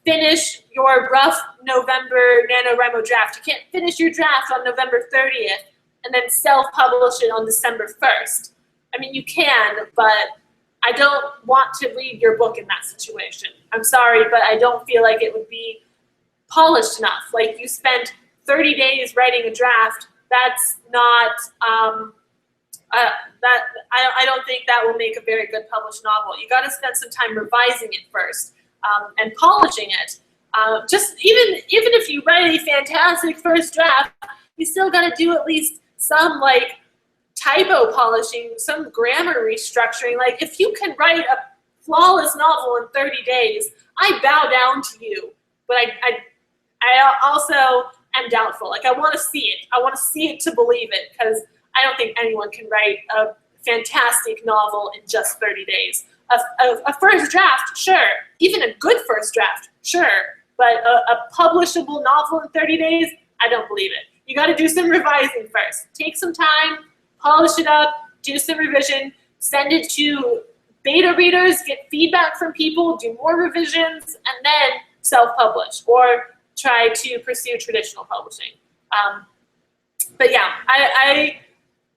finish your rough November NaNoWriMo draft. You can't finish your draft on November 30th and then self-publish it on December 1st. I mean, you can, but I don't want to read your book in that situation. I'm sorry, but I don't feel like it would be polished enough. Like, you spent 30 days writing a draft. That's not, I don't think that will make a very good published novel. You got to spend some time revising it first and polishing it. Just even if you write a fantastic first draft, you still got to do at least some like typo polishing, some grammar restructuring. Like, if you can write a flawless novel in 30 days, I bow down to you. But I also am doubtful. Like, I want to see it. I want to see it to believe it, because I don't think anyone can write a fantastic novel in just 30 days. A first draft, sure. Even a good first draft, sure. But a publishable novel in 30 days, I don't believe it. You got to do some revising first. Take some time, polish it up, do some revision, send it to beta readers, get feedback from people, do more revisions, and then self-publish or try to pursue traditional publishing. But yeah, I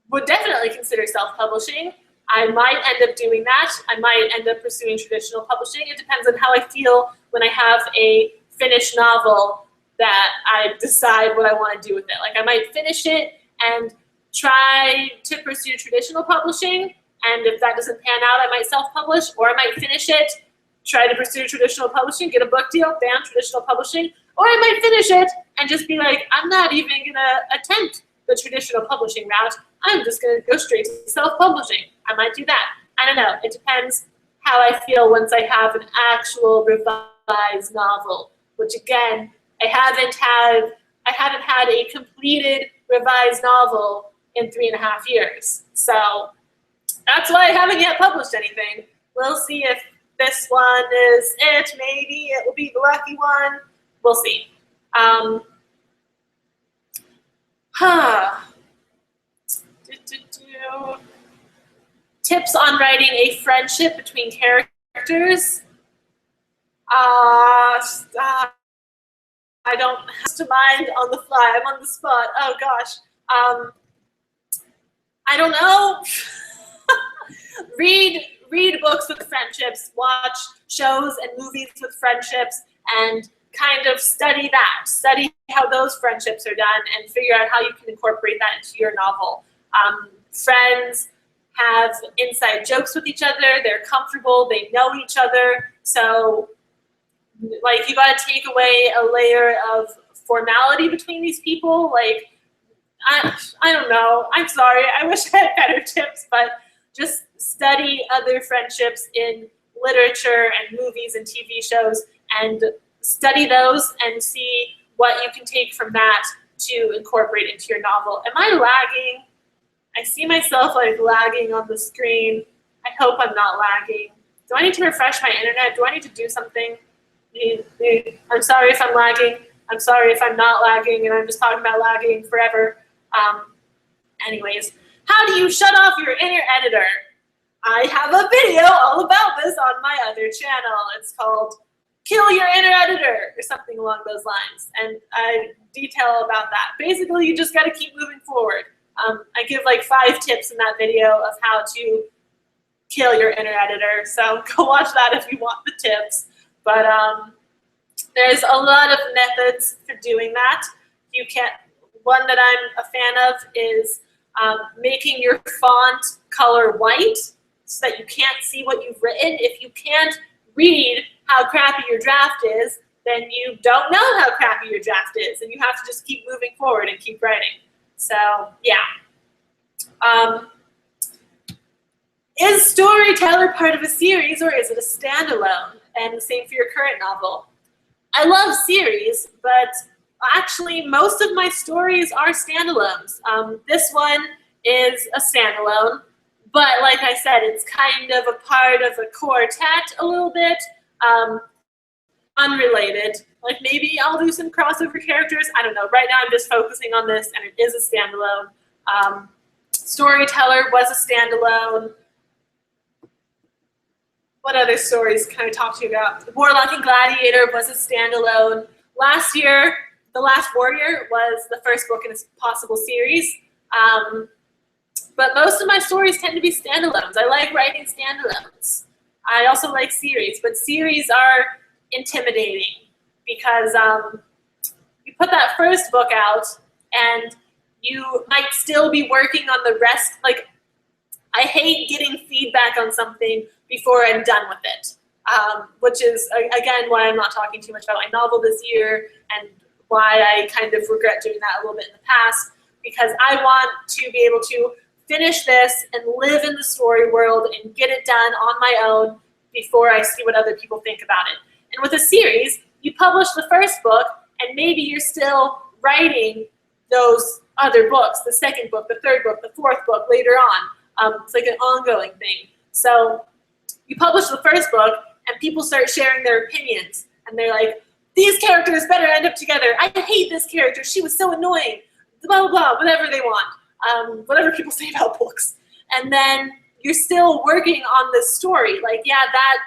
would definitely consider self-publishing. I might end up doing that. I might end up pursuing traditional publishing. It depends on how I feel when I have a finished novel that I decide what I want to do with it. Like, I might finish it and try to pursue traditional publishing, and if that doesn't pan out, I might self-publish, or I might finish it, try to pursue traditional publishing, get a book deal, bam, traditional publishing, or I might finish it and just be like, I'm not even gonna attempt the traditional publishing route, I'm just gonna go straight to self-publishing. I might do that. I don't know, it depends how I feel once I have an actual revised novel, which again, I haven't had a completed revised novel in 3.5 years. So that's why I haven't yet published anything. We'll see if this one is it. Maybe it will be the lucky one. We'll see. Tips on writing a friendship between characters. I don't have to mind on the fly. I'm on the spot. Oh gosh. I don't know. Read books with friendships, watch shows and movies with friendships, and kind of study that. Study how those friendships are done and figure out how you can incorporate that into your novel. Friends have inside jokes with each other. They're comfortable. They know each other. So, like, you got to take away a layer of formality between these people. Like, I don't know. I'm sorry. I wish I had better tips, but just study other friendships in literature and movies and TV shows, and study those and see what you can take from that to incorporate into your novel. Am I lagging? I see myself like lagging on the screen. I hope I'm not lagging. Do I need to refresh my internet? Do I need to do something? I'm sorry if I'm lagging. I'm sorry if I'm not lagging and I'm just talking about lagging forever. Anyways, how do you shut off your inner editor? I have a video all about this on my other channel. It's called Kill Your Inner Editor or something along those lines. And I detail about that. Basically, you just got to keep moving forward. I give like 5 tips in that video of how to kill your inner editor. So go watch that if you want the tips. But there's a lot of methods for doing that. You can't. One that I'm a fan of is making your font color white so that you can't see what you've written. If you can't read how crappy your draft is, then you don't know how crappy your draft is, and you have to just keep moving forward and keep writing. So yeah. Is Storyteller part of a series or is it a standalone? And the same for your current novel. I love series, but actually most of my stories are standalones. This one is a standalone, but like I said, it's kind of a part of a quartet a little bit, unrelated. Like maybe I'll do some crossover characters, I don't know. Right now I'm just focusing on this and it is a standalone. Storyteller was a standalone. What other stories can I talk to you about? Warlock and Gladiator was a standalone. Last year, The Last Warrior was the first book in a possible series. But most of my stories tend to be standalones. I like writing standalones. I also like series, but series are intimidating because you put that first book out and you might still be working on the rest. Like, I hate getting feedback on something before I'm done with it, which is, again, why I'm not talking too much about my novel this year and why I kind of regret doing that a little bit in the past, because I want to be able to finish this and live in the story world and get it done on my own before I see what other people think about it. And with a series, you publish the first book and maybe you're still writing those other books, the second book, the third book, the fourth book later on. It's like an ongoing thing. So you publish the first book and people start sharing their opinions and they're like, these characters better end up together. I hate this character. She was so annoying. Blah, blah, blah, whatever they want. Whatever people say about books. And then you're still working on this story. Like, yeah, that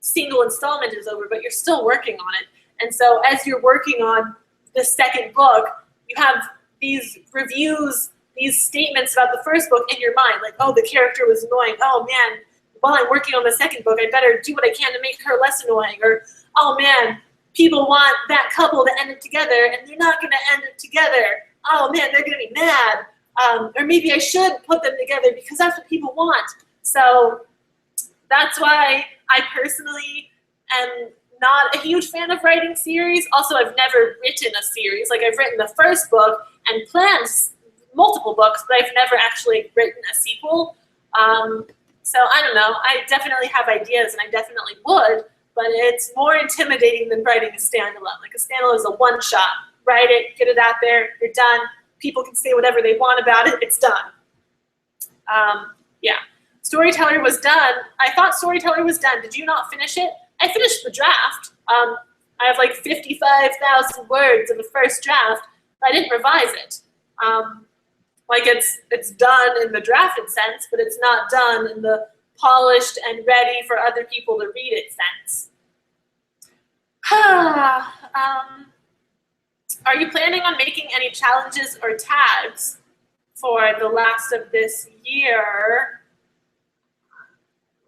single installment is over, but you're still working on it. And so as you're working on the second book, you have these reviews, these statements about the first book in your mind. Like, oh, the character was annoying. Oh, man, while I'm working on the second book, I better do what I can to make her less annoying. Or, oh, man, people want that couple to end it together, and they're not going to end it together. Oh, man, they're going to be mad. Or maybe I should put them together because that's what people want. So that's why I personally am not a huge fan of writing series. Also, I've never written a series. Like, I've written the first book and planned multiple books, but I've never actually written a sequel. So I don't know. I definitely have ideas, and I definitely would, but it's more intimidating than writing a standalone. Like, a standalone is a one-shot. Write it, get it out there, you're done. People can say whatever they want about it, it's done. Yeah. Storyteller was done. I thought Storyteller was done. Did you not finish it? I finished the draft. I have like 55,000 words in the first draft, but I didn't revise it. Like, it's done in the drafted sense, but it's not done in the polished and ready for other people to read it sense. Are you planning on making any challenges or tags for the last of this year?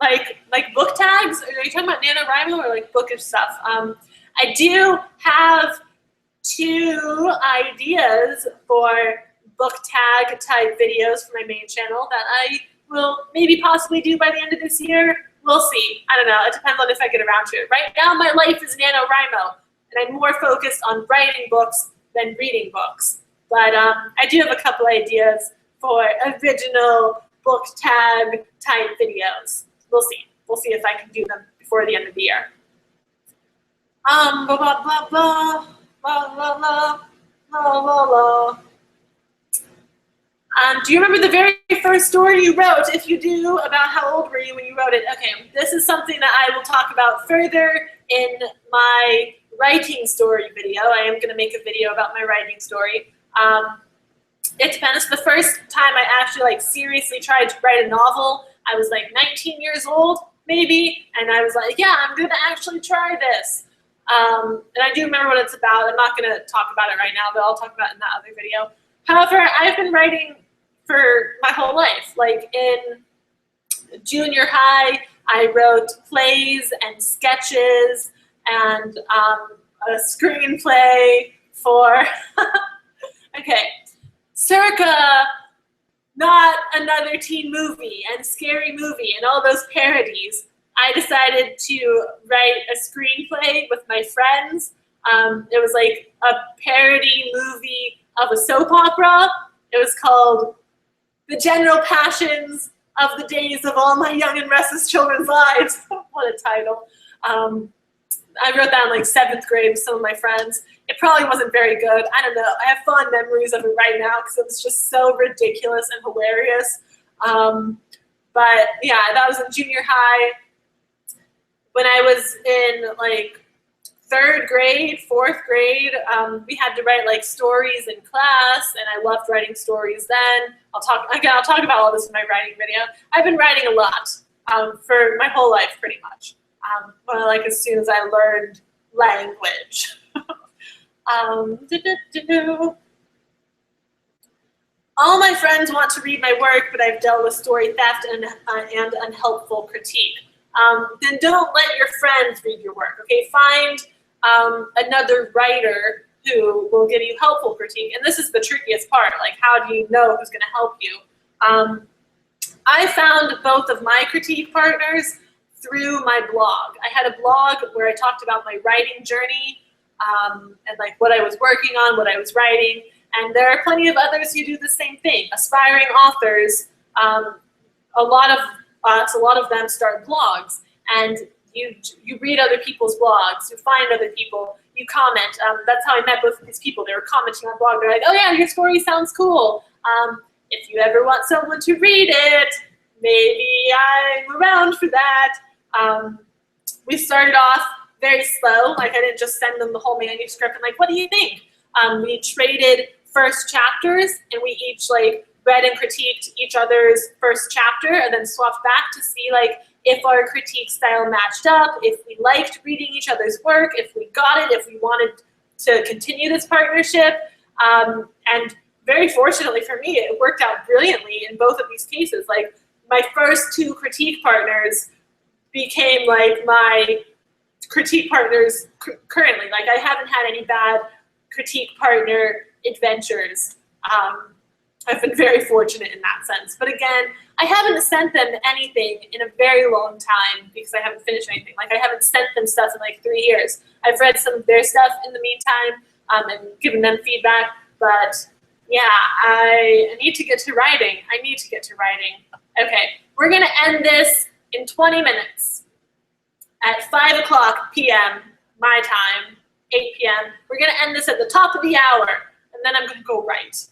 Like book tags? Are you talking about NaNoWriMo or like bookish stuff? I do have 2 ideas for book tag type videos for my main channel that I will maybe possibly do by the end of this year. We'll see. I don't know. It depends on if I get around to it. Right now, my life is NaNoWriMo, and I'm more focused on writing books than reading books. But I do have a couple ideas for original book tag type videos. We'll see. We'll see if I can do them before the end of the year. Blah, blah, blah, blah, blah, blah, blah, blah, blah, blah. Do you remember the very first story you wrote? If you do, about how old were you when you wrote it? Okay, this is something that I will talk about further in my writing story video. I am going to make a video about my writing story. It depends. The first time I actually seriously tried to write a novel, I was like 19 years old, maybe, and I was like, yeah, I'm going to actually try this. And I do remember what it's about. I'm not going to talk about it right now, but I'll talk about it in that other video. However, I've been writing for my whole life. Like, in junior high, I wrote plays and sketches and a screenplay for, okay, circa Not Another Teen Movie and Scary Movie and all those parodies. I decided to write a screenplay with my friends. It was like a parody movie of a soap opera. It was called The General Passions of the days of all my young and restless children's lives. What a title. I wrote that in like 7th grade with some of my friends. It probably wasn't very good. I don't know. I have fond memories of it right now because it was just so ridiculous and hilarious. But yeah, that was in junior high. When I was in like 3rd grade, 4th grade, we had to write like stories in class, and I loved writing stories then. I'll talk about all this in my writing video. I've been writing a lot for my whole life, pretty much. Like as soon as I learned language. All my friends want to read my work, but I've dealt with story theft and unhelpful critique. Then don't let your friends read your work, okay? Find another writer who will give you helpful critique. And this is the trickiest part, like how do you know who's gonna help you? I found both of my critique partners through my blog. I had a blog where I talked about my writing journey and like what I was working on, what I was writing, and there are plenty of others who do the same thing. Aspiring authors, a lot of them start blogs, and you read other people's blogs, you find other people, you comment. That's how I met both of these people. They were commenting on blog. They're like, oh yeah, your story sounds cool. If you ever want someone to read it, maybe I'm around for that. We started off very slow. Like I didn't just send them the whole manuscript and like, what do you think? We traded first chapters, and we each like read and critiqued each other's first chapter, and then swapped back to see like if our critique style matched up, if we liked reading each other's work, if we got it, if we wanted to continue this partnership. And very fortunately for me, it worked out brilliantly in both of these cases. Like my first 2 critique partners became like my critique partners currently. Like I haven't had any bad critique partner adventures. I've been very fortunate in that sense. But again, I haven't sent them anything in a very long time because I haven't finished anything. Like I haven't sent them stuff in like 3 years. I've read some of their stuff in the meantime and given them feedback. But yeah, I need to get to writing. I need to get to writing. Okay, we're gonna end this in 20 minutes at 5 o'clock p.m. my time, 8 p.m. We're gonna end this at the top of the hour, and then I'm gonna go write.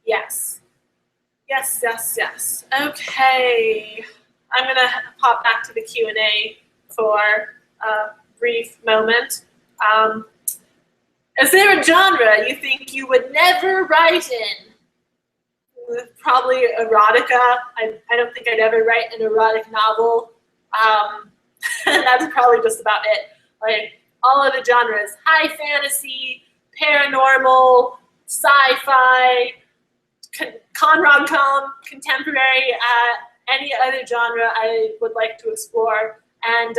Yes. Yes. Okay. I'm gonna pop back to the Q&A for a brief moment. Is there a genre you think you would never write in? Probably erotica. I don't think I'd ever write an erotic novel. That's probably just about it. Like all of the genres, high fantasy, paranormal, sci-fi, con rom-com, contemporary, any other genre I would like to explore. And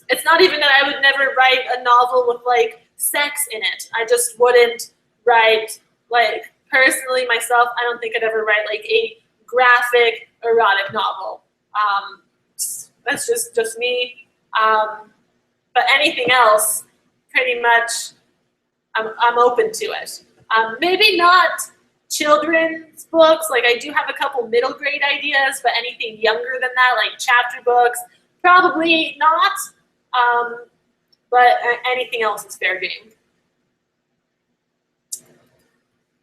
it's not even that I would never write a novel with like sex in it. I just wouldn't write, like personally myself, I don't think I'd ever write like a graphic erotic novel. That's just me. But anything else, pretty much, I'm open to it. Maybe not children's books. Like I do have a couple middle grade ideas, but anything younger than that, like chapter books, probably not. But anything else is fair game.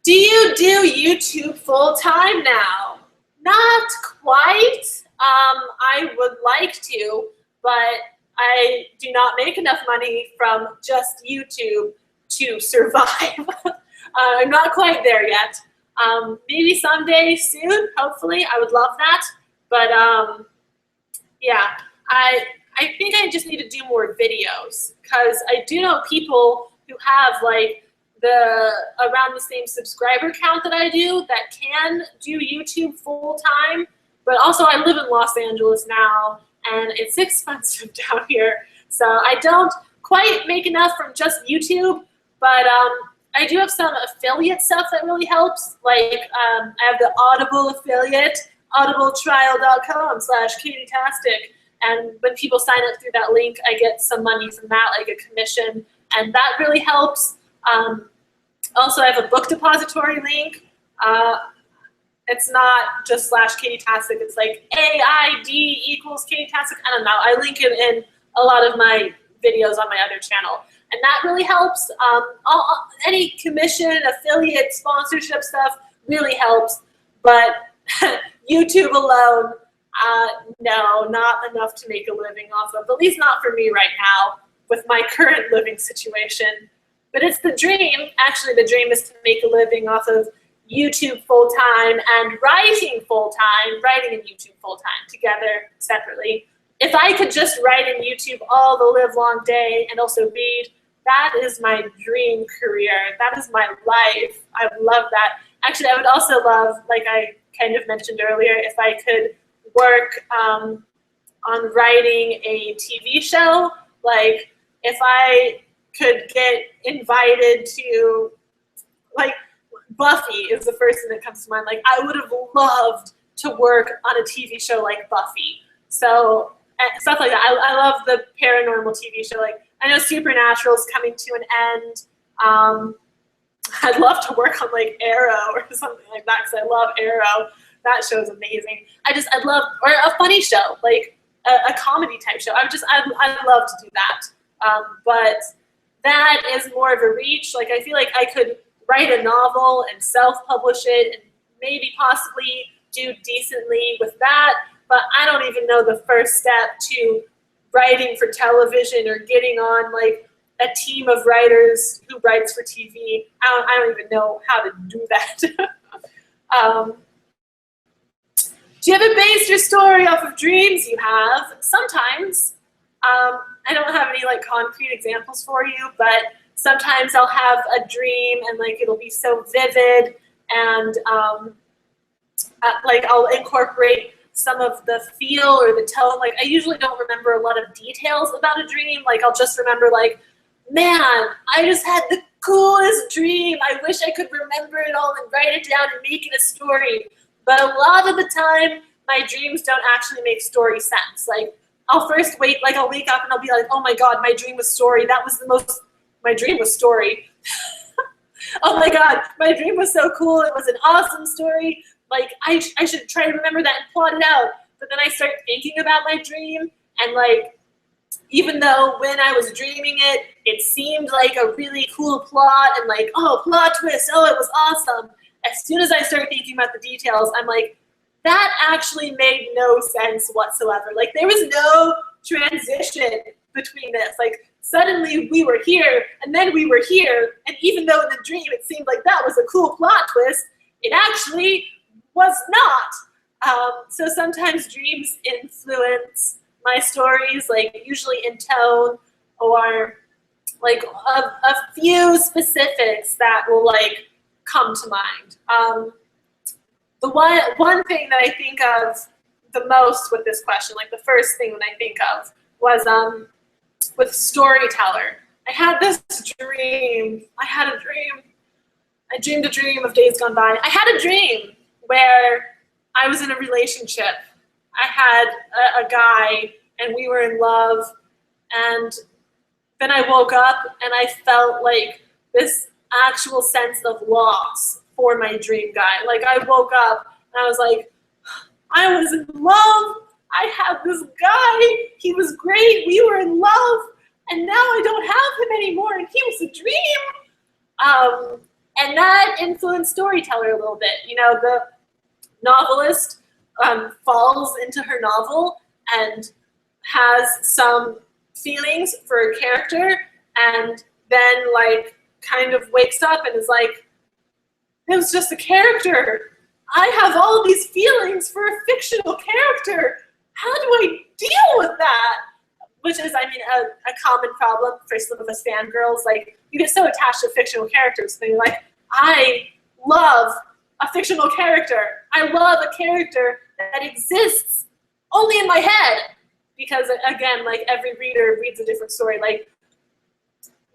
Do you do YouTube full time now? Not quite. I would like to, but I do not make enough money from just YouTube to survive. I'm not quite there yet. Maybe someday soon, hopefully. I would love that. But yeah, I think I just need to do more videos because I do know people who have like around the same subscriber count that I do that can do YouTube full time. But also I live in Los Angeles now and it's expensive down here. So I don't quite make enough from just YouTube, but I do have some affiliate stuff that really helps. Like I have the Audible affiliate, audibletrial.com/KatieTastic. And when people sign up through that link, I get some money from that, like a commission, and that really helps. Also, I have a book depository link. It's not just /Katie-tastic. It's like AID equals Katie-tastic. I don't know. I link it in a lot of my videos on my other channel. And that really helps. Any commission, affiliate, sponsorship stuff really helps. But YouTube alone, no, not enough to make a living off of. At least not for me right now with my current living situation. But it's the dream. Actually, the dream is to make a living off of YouTube full-time and writing full-time, writing and YouTube full-time together separately. If I could just write in YouTube all the live long day and also read, that is my dream career. That is my life. I love that. Actually, I would also love, like I kind of mentioned earlier, if I could work on writing a TV show. Like if I could get invited to, like, Buffy is the first thing that comes to mind. Like, I would have loved to work on a TV show like Buffy. So, stuff like that. I love the paranormal TV show. Like, I know Supernatural is coming to an end. I'd love to work on, like, Arrow or something like that, because I love Arrow. That show's amazing. I'd love, or a funny show, like a comedy type show. I'd love to do that. But that is more of a reach. Like, I feel like I could write a novel and self-publish it and maybe possibly do decently with that, but I don't even know the first step to writing for television or getting on, like, a team of writers who writes for TV. I don't even know how to do that. Do you ever base your story off of dreams you have? Sometimes. I don't have any, like, concrete examples for you, but sometimes I'll have a dream and, like, it'll be so vivid, and like, I'll incorporate some of the feel or the tone. Like, I usually don't remember a lot of details about a dream. Like, I'll just remember, like, man, I just had the coolest dream. I wish I could remember it all and write it down and make it a story. But a lot of the time, my dreams don't actually make story sense. Like, I'll wake up and I'll be like, oh my God, my dream was story. That was my dream was story. Oh my God, my dream was so cool. It was an awesome story. Like, I should try to remember that and plot it out. But then I start thinking about my dream, and, like, even though when I was dreaming it, it seemed like a really cool plot and, like, oh, plot twist, oh, it was awesome. As soon as I start thinking about the details, I'm like, that actually made no sense whatsoever. Like, there was no transition between this. Like, suddenly we were here, and then we were here, and even though in the dream it seemed like that was a cool plot twist, it actually was not. So sometimes dreams influence my stories, like, usually in tone, or, like, a few specifics that will, like, come to mind. The one thing that I think of the most with this question, like, the first thing that I think of was with storyteller. I had this dream. I dreamed a dream of days gone by. I had a dream where I was in a relationship. I had a guy, and we were in love, and then I woke up and I felt like this actual sense of loss for my dream guy. Like, I woke up and I was like, I was in love. I had this guy. He was great. We were in love, and now I don't have him anymore, and he was a dream. And that influenced storyteller a little bit. You know, the novelist falls into her novel and has some feelings for a character, and then, like, kind of wakes up and is like, it was just a character. I have all these feelings for a fictional character. How do I deal with that? Which is, I mean, a common problem for some of us fangirls. Like, you get so attached to fictional characters, and you're like, I love a fictional character. I love a character that exists only in my head. Because, again, like, every reader reads a different story. Like,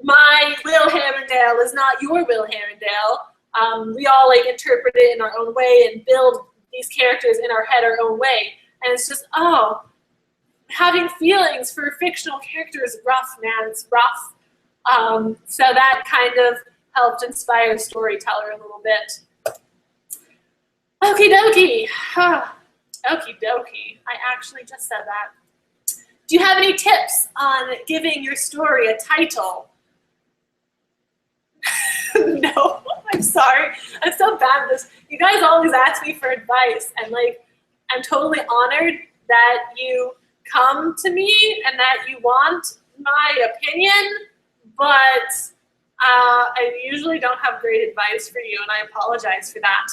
my Will Herondale is not your Will Herondale. We all, like, interpret it in our own way and build these characters in our head our own way. And it's just, oh, having feelings for a fictional character is rough, man. It's rough. So that kind of helped inspire storyteller a little bit. Okie dokie. Okie dokie. I actually just said that. Do you have any tips on giving your story a title? No, I'm sorry. I'm so bad at this. You guys always ask me for advice, and like, I'm totally honored that you come to me and that you want my opinion, but I usually don't have great advice for you, and I apologize for that.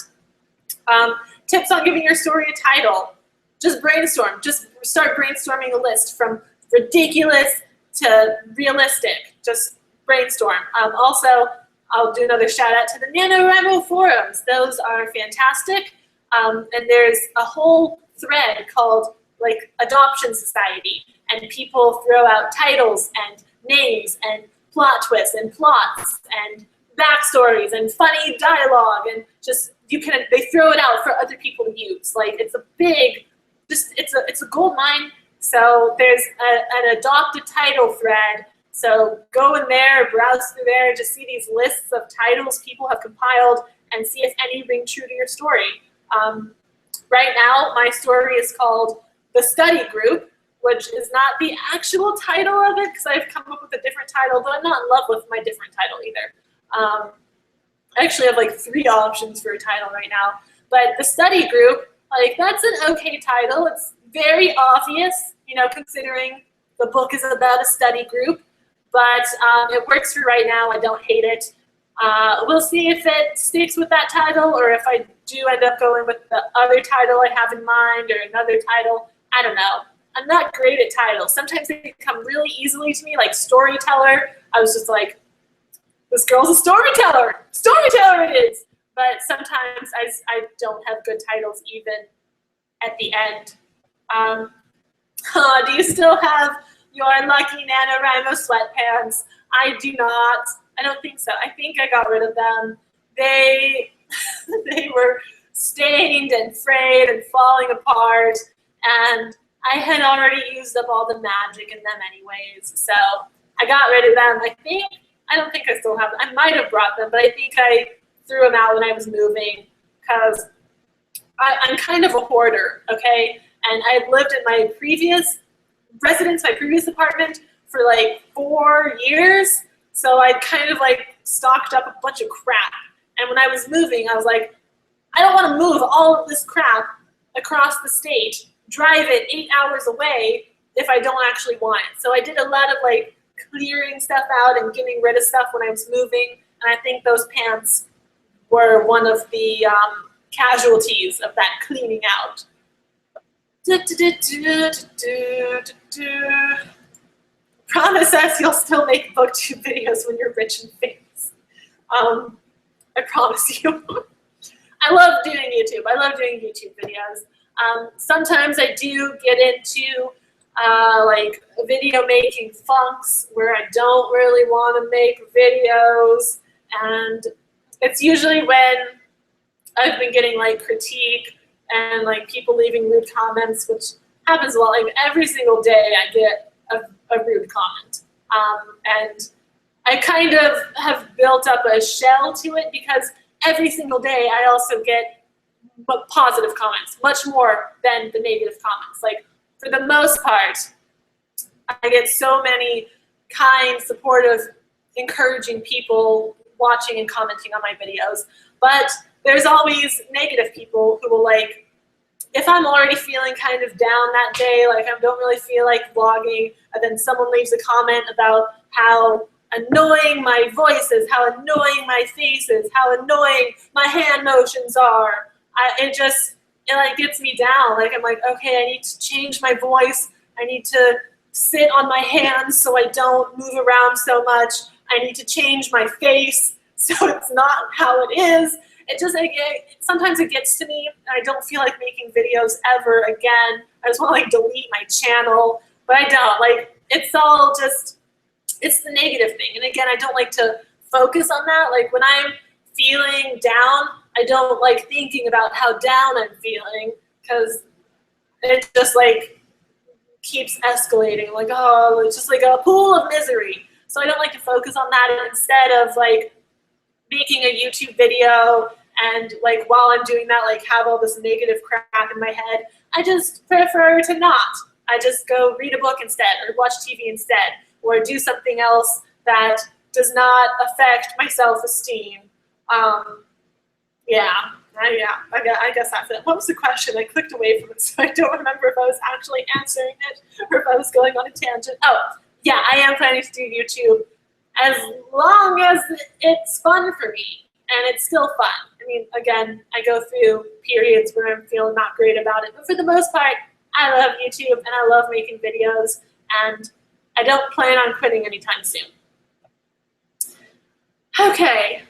Tips on giving your story a title. Just brainstorm. Just start brainstorming a list from ridiculous to realistic. Just brainstorm. Also, I'll do another shout out to the NaNoWriMo forums. Those are fantastic. And there's a whole thread called like Adoption Society, and people throw out titles and names and plot twists and plots and backstories and funny dialogue, and just they throw it out for other people to use. Like, it's a big, it's a gold mine. So there's an adopt a title thread. So go in there, browse through there, just see these lists of titles people have compiled and see if any ring true to your story. Right now, my story is called The Study Group, which is not the actual title of it because I've come up with a different title, but I'm not in love with my different title either. I actually have like 3 options for a title right now. But The Study Group, like, that's an okay title. It's very obvious, you know, considering the book is about a study group. But it works for right now. I don't hate it. We'll see if it sticks with that title, or if I do end up going with the other title I have in mind, or another title. I don't know. I'm not great at titles. Sometimes they come really easily to me, like storyteller. I was just like, this girl's a storyteller. Storyteller it is. But sometimes I don't have good titles even at the end. Do you still have your lucky NaNoWriMo sweatpants? I do not. I don't think so. I think I got rid of them. They were stained and frayed and falling apart, and I had already used up all the magic in them anyways, so I got rid of them. I don't think I still have them. I might have brought them, but I think I threw them out when I was moving, because I'm kind of a hoarder, okay? And I had lived in my previous residence, my previous apartment, for like 4 years. So I kind of like stocked up a bunch of crap. And when I was moving, I was like, I don't want to move all of this crap across the state, drive it 8 hours away if I don't actually want it. So I did a lot of like clearing stuff out and getting rid of stuff when I was moving. And I think those pants were one of the casualties of that cleaning out. Promise us you'll still make booktube videos when you're rich and famous. I promise you. I love doing YouTube. I love doing YouTube videos. Sometimes I do get into like video making funks where I don't really want to make videos, and it's usually when I've been getting like critique and like people leaving rude comments, which happens a lot. Like every single day I get a rude comment. And I kind of have built up a shell to it, because every single day I also get positive comments, much more than the negative comments. Like, for the most part, I get so many kind, supportive, encouraging people watching and commenting on my videos. But there's always negative people who will, like, if I'm already feeling kind of down that day, like I don't really feel like vlogging, and then someone leaves a comment about how annoying my voice is, how annoying my face is, how annoying my hand motions are, it like gets me down. Like, I'm like, okay, I need to change my voice. I need to sit on my hands so I don't move around so much. I need to change my face so it's not how it is. Sometimes it gets to me, and I don't feel like making videos ever again. I just want to like delete my channel, but I don't. Like, it's all just, it's the negative thing. And again, I don't like to focus on that. Like, when I'm feeling down, I don't like thinking about how down I'm feeling, because it just like keeps escalating. Like, oh, it's just like a pool of misery. So I don't like to focus on that. And instead of like making a YouTube video and like while I'm doing that, like have all this negative crap in my head. I just prefer to not. I just go read a book instead, or watch TV instead, or do something else that does not affect my self-esteem. Yeah, I guess that's it. What was the question? I clicked away from it, so I don't remember if I was actually answering it or if I was going on a tangent. Oh, yeah, I am planning to do YouTube as long as it's fun for me, and it's still fun. I mean, again, I go through periods where I'm feeling not great about it, but for the most part, I love YouTube, and I love making videos, and I don't plan on quitting anytime soon. Okay,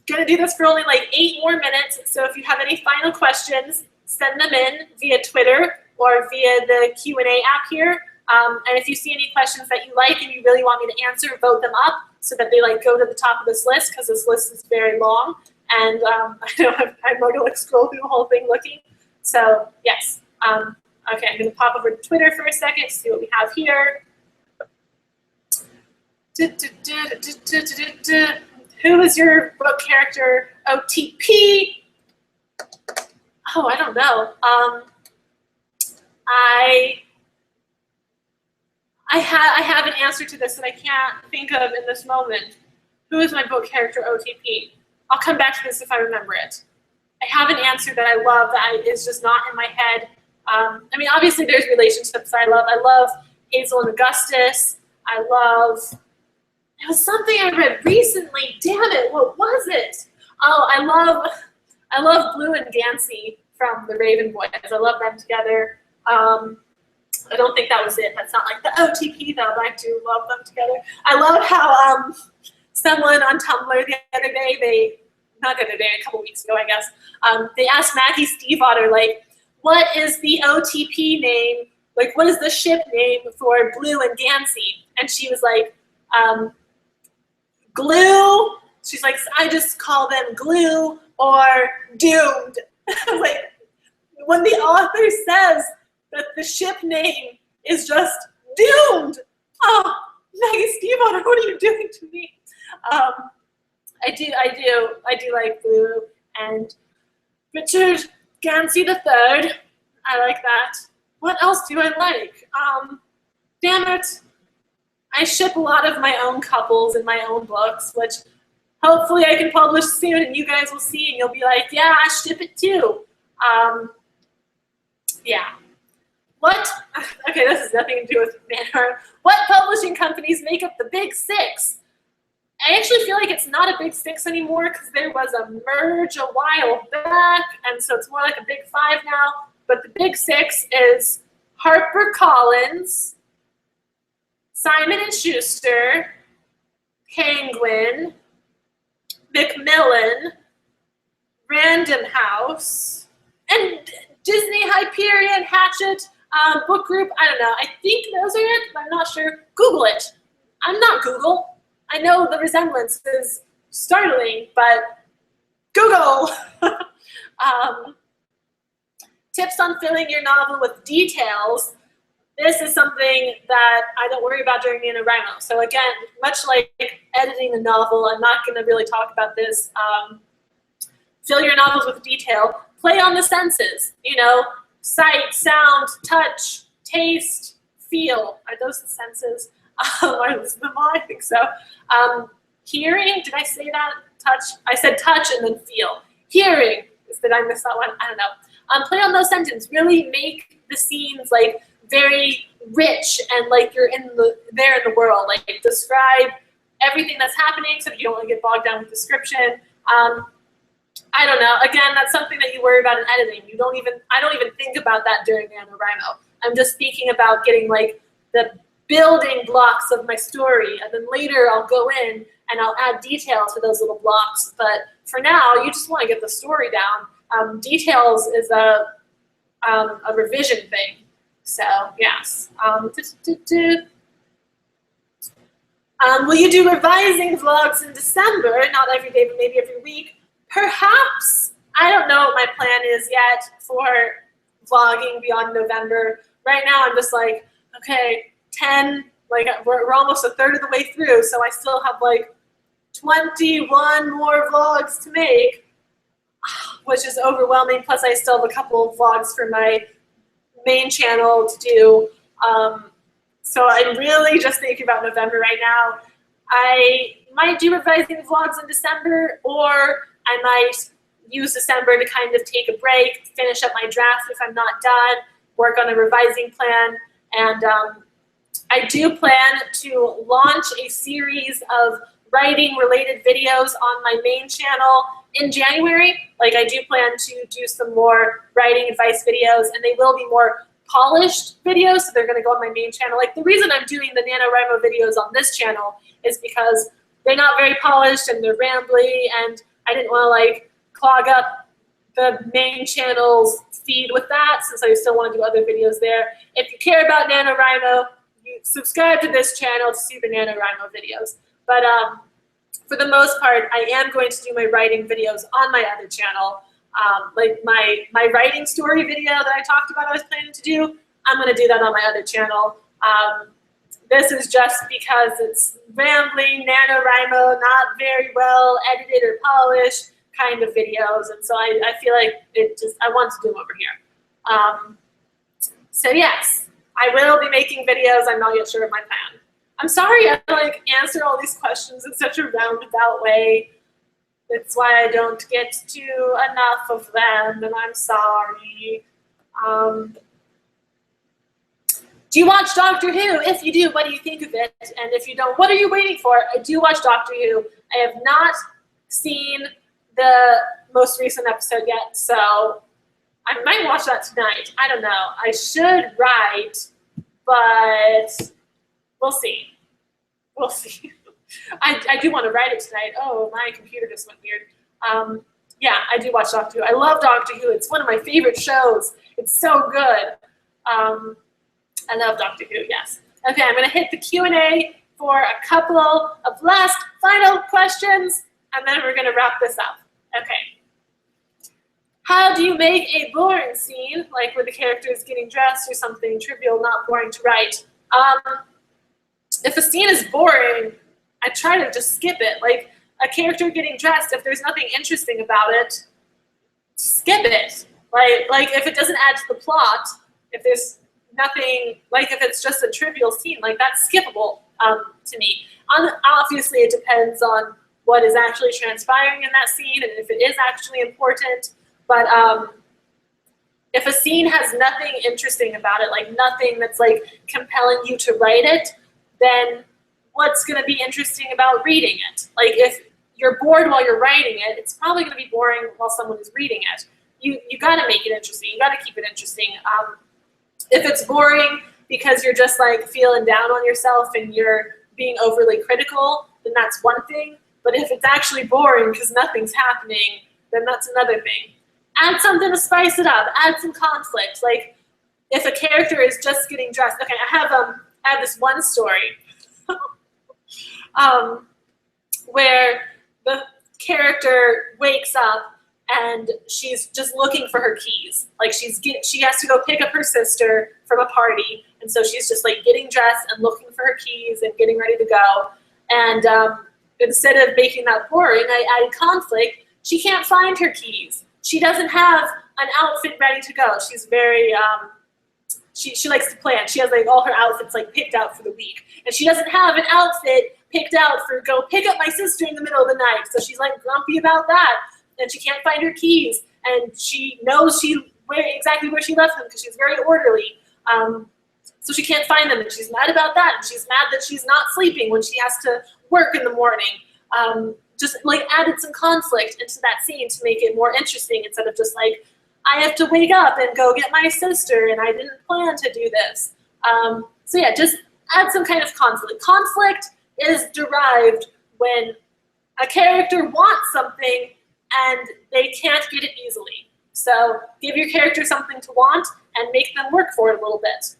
gonna do this for only like 8 more minutes, so if you have any final questions, send them in via Twitter or via the Q&A app here. And if you see any questions that you like and you really want me to answer, vote them up so that they like go to the top of this list, because this list is very long. And I know I'm going to like scroll through the whole thing looking. So yes. Okay, I'm going to pop over to Twitter for a second to see what we have here. Who is your book character OTP? Oh, I don't know. I have an answer to this that I can't think of in this moment. Who is my book character OTP? I'll come back to this if I remember it. I have an answer that I love that is just not in my head. I mean, obviously there's relationships I love. I love Hazel and Augustus. I love, it was something I read recently. Damn it, what was it? Oh, I love Blue and Gansey from the Raven Boys. I love them together. I don't think that was it. That's not like the OTP though, but I do love them together. I love how someone on Tumblr the other day, not the other day, a couple weeks ago I guess, they asked Maggie Stiefvater, like, what is the OTP name, like what is the ship name for Blue and Gansey? And she was like, Glue. She's like, I just call them Glue or Doomed. Like, when the author says that the ship name is just Doomed, oh, Maggie Stiefvater, what are you doing to me? I do like Blue and Richard Gansey III. I like that. What else do I like? Damn it. I ship a lot of my own couples in my own books, which hopefully I can publish soon and you guys will see and you'll be like, yeah, I ship it too. Yeah. What? Okay, this has nothing to do with Manor. What publishing companies make up the Big Six? I actually feel like it's not a Big Six anymore because there was a merge a while back, and so it's more like a Big Five now. But the Big Six is HarperCollins, Simon & Schuster, Penguin, Macmillan, Random House, and Disney, Hyperion, Hachette, Book Group. I don't know. I think those are it, but I'm not sure. Google it. I'm not Google. I know the resemblance is startling, but Google. Tips on filling your novel with details. This is something that I don't worry about during NaNoWriMo. So again, much like editing a novel, I'm not going to really talk about this. Fill your novels with detail. Play on the senses. You know, sight, sound, touch, taste, feel. Are those the senses? I think so. Hearing, did I say that? Touch? I said touch and then feel. Hearing, did I miss that one? I don't know. Play on those sentences. Really make the scenes like very rich and like you're there in the world. Like describe everything that's happening so that you don't want to get bogged down with description. I don't know. Again, that's something that you worry about in editing. I don't even think about that during NaNoWriMo. I'm just thinking about getting like the building blocks of my story, and then later I'll go in and I'll add detail to those little blocks. But for now, you just want to get the story down. Details is a revision thing. So yes. Will you do revising vlogs in December? Not every day, but maybe every week. Perhaps. I don't know what my plan is yet for vlogging beyond November. Right now, I'm just like, okay, 10, like we're almost a third of the way through, so I still have like 21 more vlogs to make, which is overwhelming. Plus I still have a couple of vlogs for my main channel to do. So I'm really just thinking about November right now. I might do revising vlogs in December, or I might use December to kind of take a break, finish up my draft if I'm not done, work on a revising plan, and I do plan to launch a series of writing related videos on my main channel in January. Like I do plan to do some more writing advice videos, and they will be more polished videos, so they're gonna go on my main channel. Like the reason I'm doing the NaNoWriMo videos on this channel is because they're not very polished and they're rambly, and I didn't wanna like clog up the main channel's feed with that, since I still wanna do other videos there. If you care about NaNoWriMo, you subscribe to this channel to see the NaNoWriMo videos. But for the most part, I am going to do my writing videos on my other channel. Like my writing story video that I talked about I was planning to do, I'm going to do that on my other channel. This is just because it's rambling, NaNoWriMo, not very well edited or polished kind of videos, and so I feel like I want to do them over here. So yes, I will be making videos. I'm not yet sure of my plan. I'm sorry I like answer all these questions in such a roundabout way. It's why I don't get to enough of them, and I'm sorry. Do you watch Doctor Who? If you do, what do you think of it? And if you don't, what are you waiting for? I do watch Doctor Who. I have not seen the most recent episode yet, so I might watch that tonight. I don't know. I should write, but we'll see. We'll see. I do want to write it tonight. Oh, my computer just went weird. Yeah, I do watch Doctor Who. I love Doctor Who. It's one of my favorite shows. It's so good. I love Doctor Who, yes. Okay, I'm going to hit the Q&A for a couple of last final questions, and then we're going to wrap this up. Okay. How do you make a boring scene, like where the character is getting dressed or something trivial, not boring to write? If a scene is boring, I try to just skip it. Like a character getting dressed, if there's nothing interesting about it, skip it. Like if it doesn't add to the plot, if there's nothing, like if it's just a trivial scene, like that's skippable to me. Obviously, it depends on what is actually transpiring in that scene and if it is actually important. But if a scene has nothing interesting about it, like nothing that's like compelling you to write it, then what's going to be interesting about reading it? Like if you're bored while you're writing it, it's probably going to be boring while someone is reading it. You got to make it interesting. You got to keep it interesting. If it's boring because you're just like feeling down on yourself and you're being overly critical, then that's one thing. But if it's actually boring because nothing's happening, then that's another thing. Add something to spice it up. Add some conflict. Like if a character is just getting dressed. Okay, I have this one story where the character wakes up and she's just looking for her keys. Like she has to go pick up her sister from a party, and so she's just like getting dressed and looking for her keys and getting ready to go. And instead of making that boring, I added conflict. She can't find her keys. She doesn't have an outfit ready to go. She's very she likes to plan. She has like all her outfits like picked out for the week, and she doesn't have an outfit picked out for go pick up my sister in the middle of the night. So she's like grumpy about that, and she can't find her keys, and she knows exactly where she left them because she's very orderly. So she can't find them, and she's mad about that, and she's mad that she's not sleeping when she has to work in the morning. Just like added some conflict into that scene to make it more interesting instead of just like, I have to wake up and go get my sister and I didn't plan to do this. So yeah, just add some kind of conflict. Conflict is derived when a character wants something and they can't get it easily. So give your character something to want and make them work for it a little bit.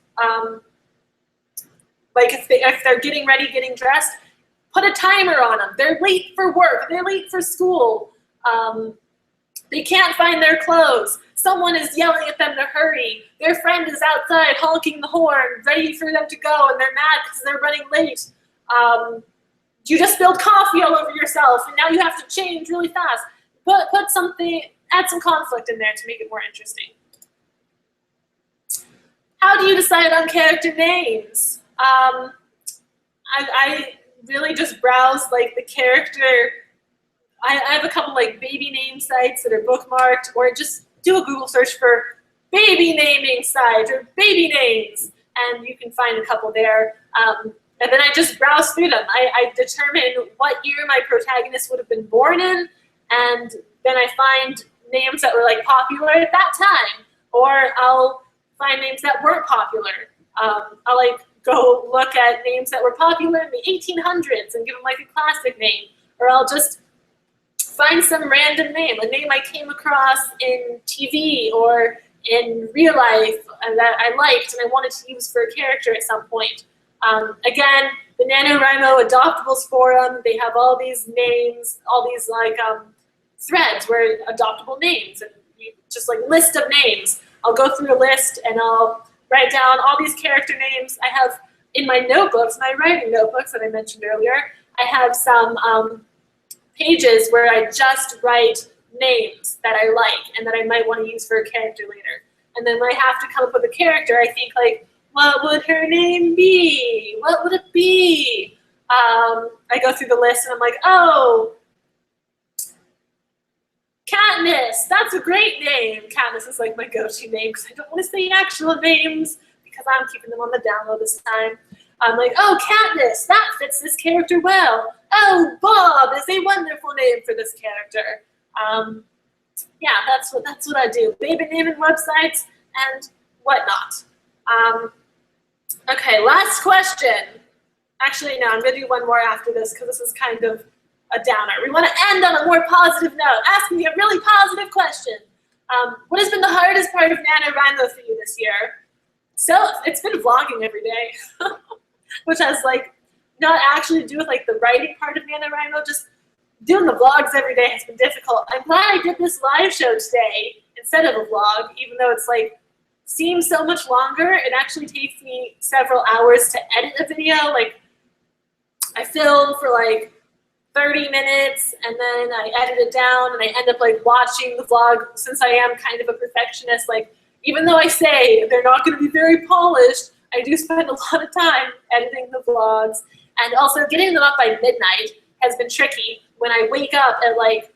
Like if they're getting ready, getting dressed, put a timer on them. They're late for work. They're late for school. They can't find their clothes. Someone is yelling at them to hurry. Their friend is outside honking the horn, ready for them to go, and they're mad because they're running late. you just spilled coffee all over yourself and now you have to change really fast. Put something, add some conflict in there to make it more interesting. How do you decide on character names? I really just browse like the character. I have a couple like baby name sites that are bookmarked, or just do a Google search for baby naming site or baby names, and you can find a couple there. And then I just browse through them. I determine what year my protagonist would have been born in, and then I find names that were like popular at that time, or I'll find names that weren't popular. I'll like go look at names that were popular in the 1800s and give them like a classic name, or I'll just find some random name, a name I came across in TV or in real life that I liked and I wanted to use for a character at some point. Again, the NaNoWriMo Adoptables forum, they have all these names, all these like threads where adoptable names, and you just like list of names. I'll go through a list and I'll write down all these character names. I have in my notebooks, my writing notebooks that I mentioned earlier, I have some pages where I just write names that I like and that I might want to use for a character later. And then when I have to come up with a character, I think like, what would her name be? What would it be? I go through the list and I'm like, oh, Katniss, that's a great name. Katniss is like my go-to name because I don't want to say actual names because I'm keeping them on the download this time. I'm like, oh, Katniss, that fits this character well. Oh, Bob is a wonderful name for this character. Yeah, that's what I do. Baby naming websites and whatnot. Okay, last question. Actually, no, I'm going to do one more after this because this is kind of a downer. We want to end on a more positive note. Ask me a really positive question. What has been the hardest part of NaNoWriMo for you this year? So it's been vlogging every day, which has like not actually to do with like the writing part of NaNoWriMo, just doing the vlogs every day has been difficult. I'm glad I did this live show today instead of a vlog, even though it's like seems so much longer. It actually takes me several hours to edit a video. Like I film for like 30 minutes and then I edit it down and I end up like watching the vlog. Since I am kind of a perfectionist, like even though I say they're not going to be very polished, I do spend a lot of time editing the vlogs, and also getting them up by midnight has been tricky when I wake up at like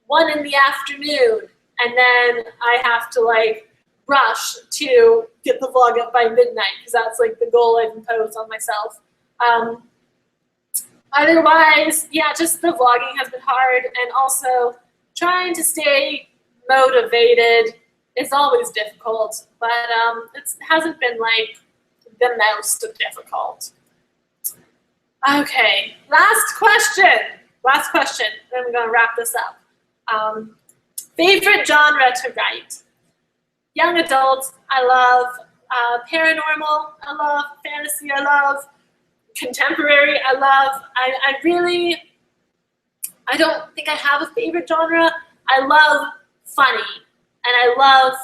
1 in the afternoon and then I have to like rush to get the vlog up by midnight because that's like the goal I've imposed on myself. Otherwise, yeah, just the vlogging has been hard, and also trying to stay motivated is always difficult, but it hasn't been like the most difficult. Okay, last question, then we're gonna wrap this up. Favorite genre to write? Young adult, I love paranormal, I love fantasy, I love contemporary, I love, I don't think I have a favorite genre. I love funny, and I love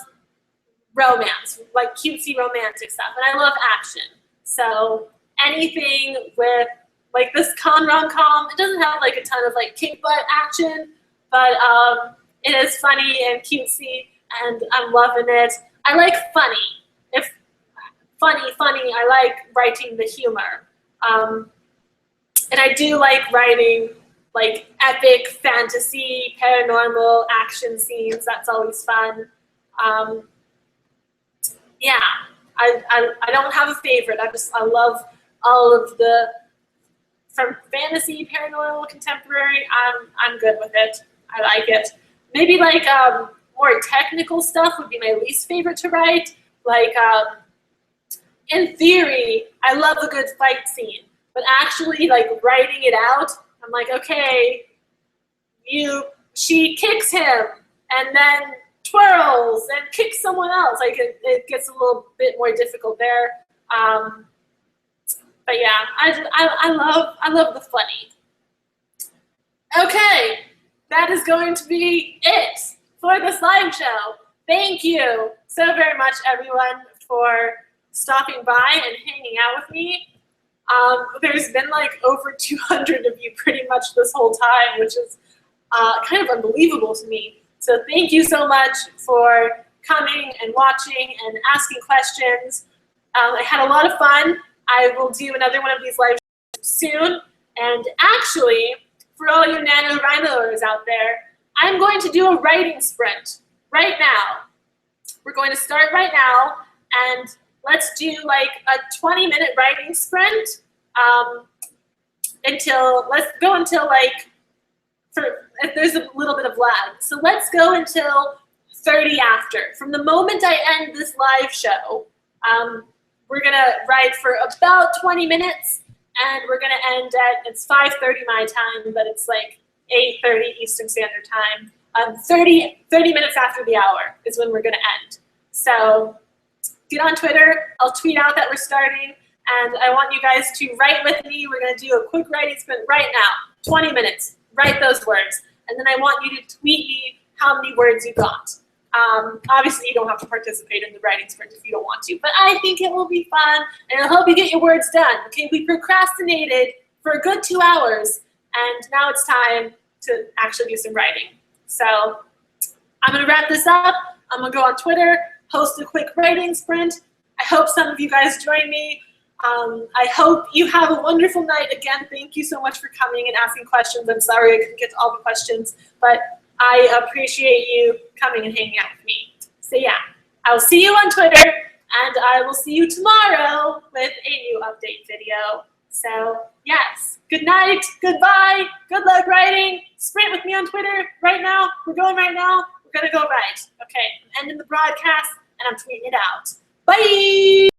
romance, like cutesy romantic stuff, and I love action. So anything with like this rom-com, it doesn't have like a ton of like kick butt action, but it is funny and cutesy, and I'm loving it. I like funny. If funny, I like writing the humor. And I do like writing like epic fantasy, paranormal action scenes. That's always fun. Yeah, I don't have a favorite. I love all of the, from fantasy, paranormal, contemporary. I'm good with it. I like it. Maybe like more technical stuff would be my least favorite to write. Like in theory, I love a good fight scene, but actually like writing it out, I'm like, okay, she kicks him and then twirls and kicks someone else. Like it gets a little bit more difficult there. But yeah, I love the funny. Okay, that is going to be it for this live show. Thank you so very much, everyone, for stopping by and hanging out with me. There's been like over 200 of you pretty much this whole time, which is kind of unbelievable to me. So thank you so much for coming and watching and asking questions. I had a lot of fun. I will do another one of these live soon. And actually, for all you NaNoWriMoers out there, I'm going to do a writing sprint right now. We're going to start right now, and let's do like a 20-minute writing sprint let's go until like, if there's a little bit of lag. So let's go until 30 after. From the moment I end this live show, we're gonna write for about 20 minutes, and we're gonna end at, it's 5:30 my time, but it's like 8:30 Eastern Standard Time. 30 minutes after the hour is when we're gonna end. So get on Twitter, I'll tweet out that we're starting, and I want you guys to write with me. We're gonna do a quick writing sprint right now, 20 minutes, write those words. And then I want you to tweet me how many words you got. Obviously you don't have to participate in the writing sprint if you don't want to, but I think it will be fun, and it'll help you get your words done. Okay, we procrastinated for a good 2 hours, and now it's time to actually do some writing. So I'm gonna wrap this up. I'm gonna go on Twitter, post a quick writing sprint. I hope some of you guys join me. I hope you have a wonderful night. Again, thank you so much for coming and asking questions. I'm sorry I couldn't get to all the questions, but I appreciate you coming and hanging out with me. So yeah, I'll see you on Twitter, and I will see you tomorrow with a new update video. So yes, good night, goodbye, good luck writing. Sprint with me on Twitter right now. We're going right now. We're gonna go right. Okay, I'm ending the broadcast, and I'm tweeting it out. Bye!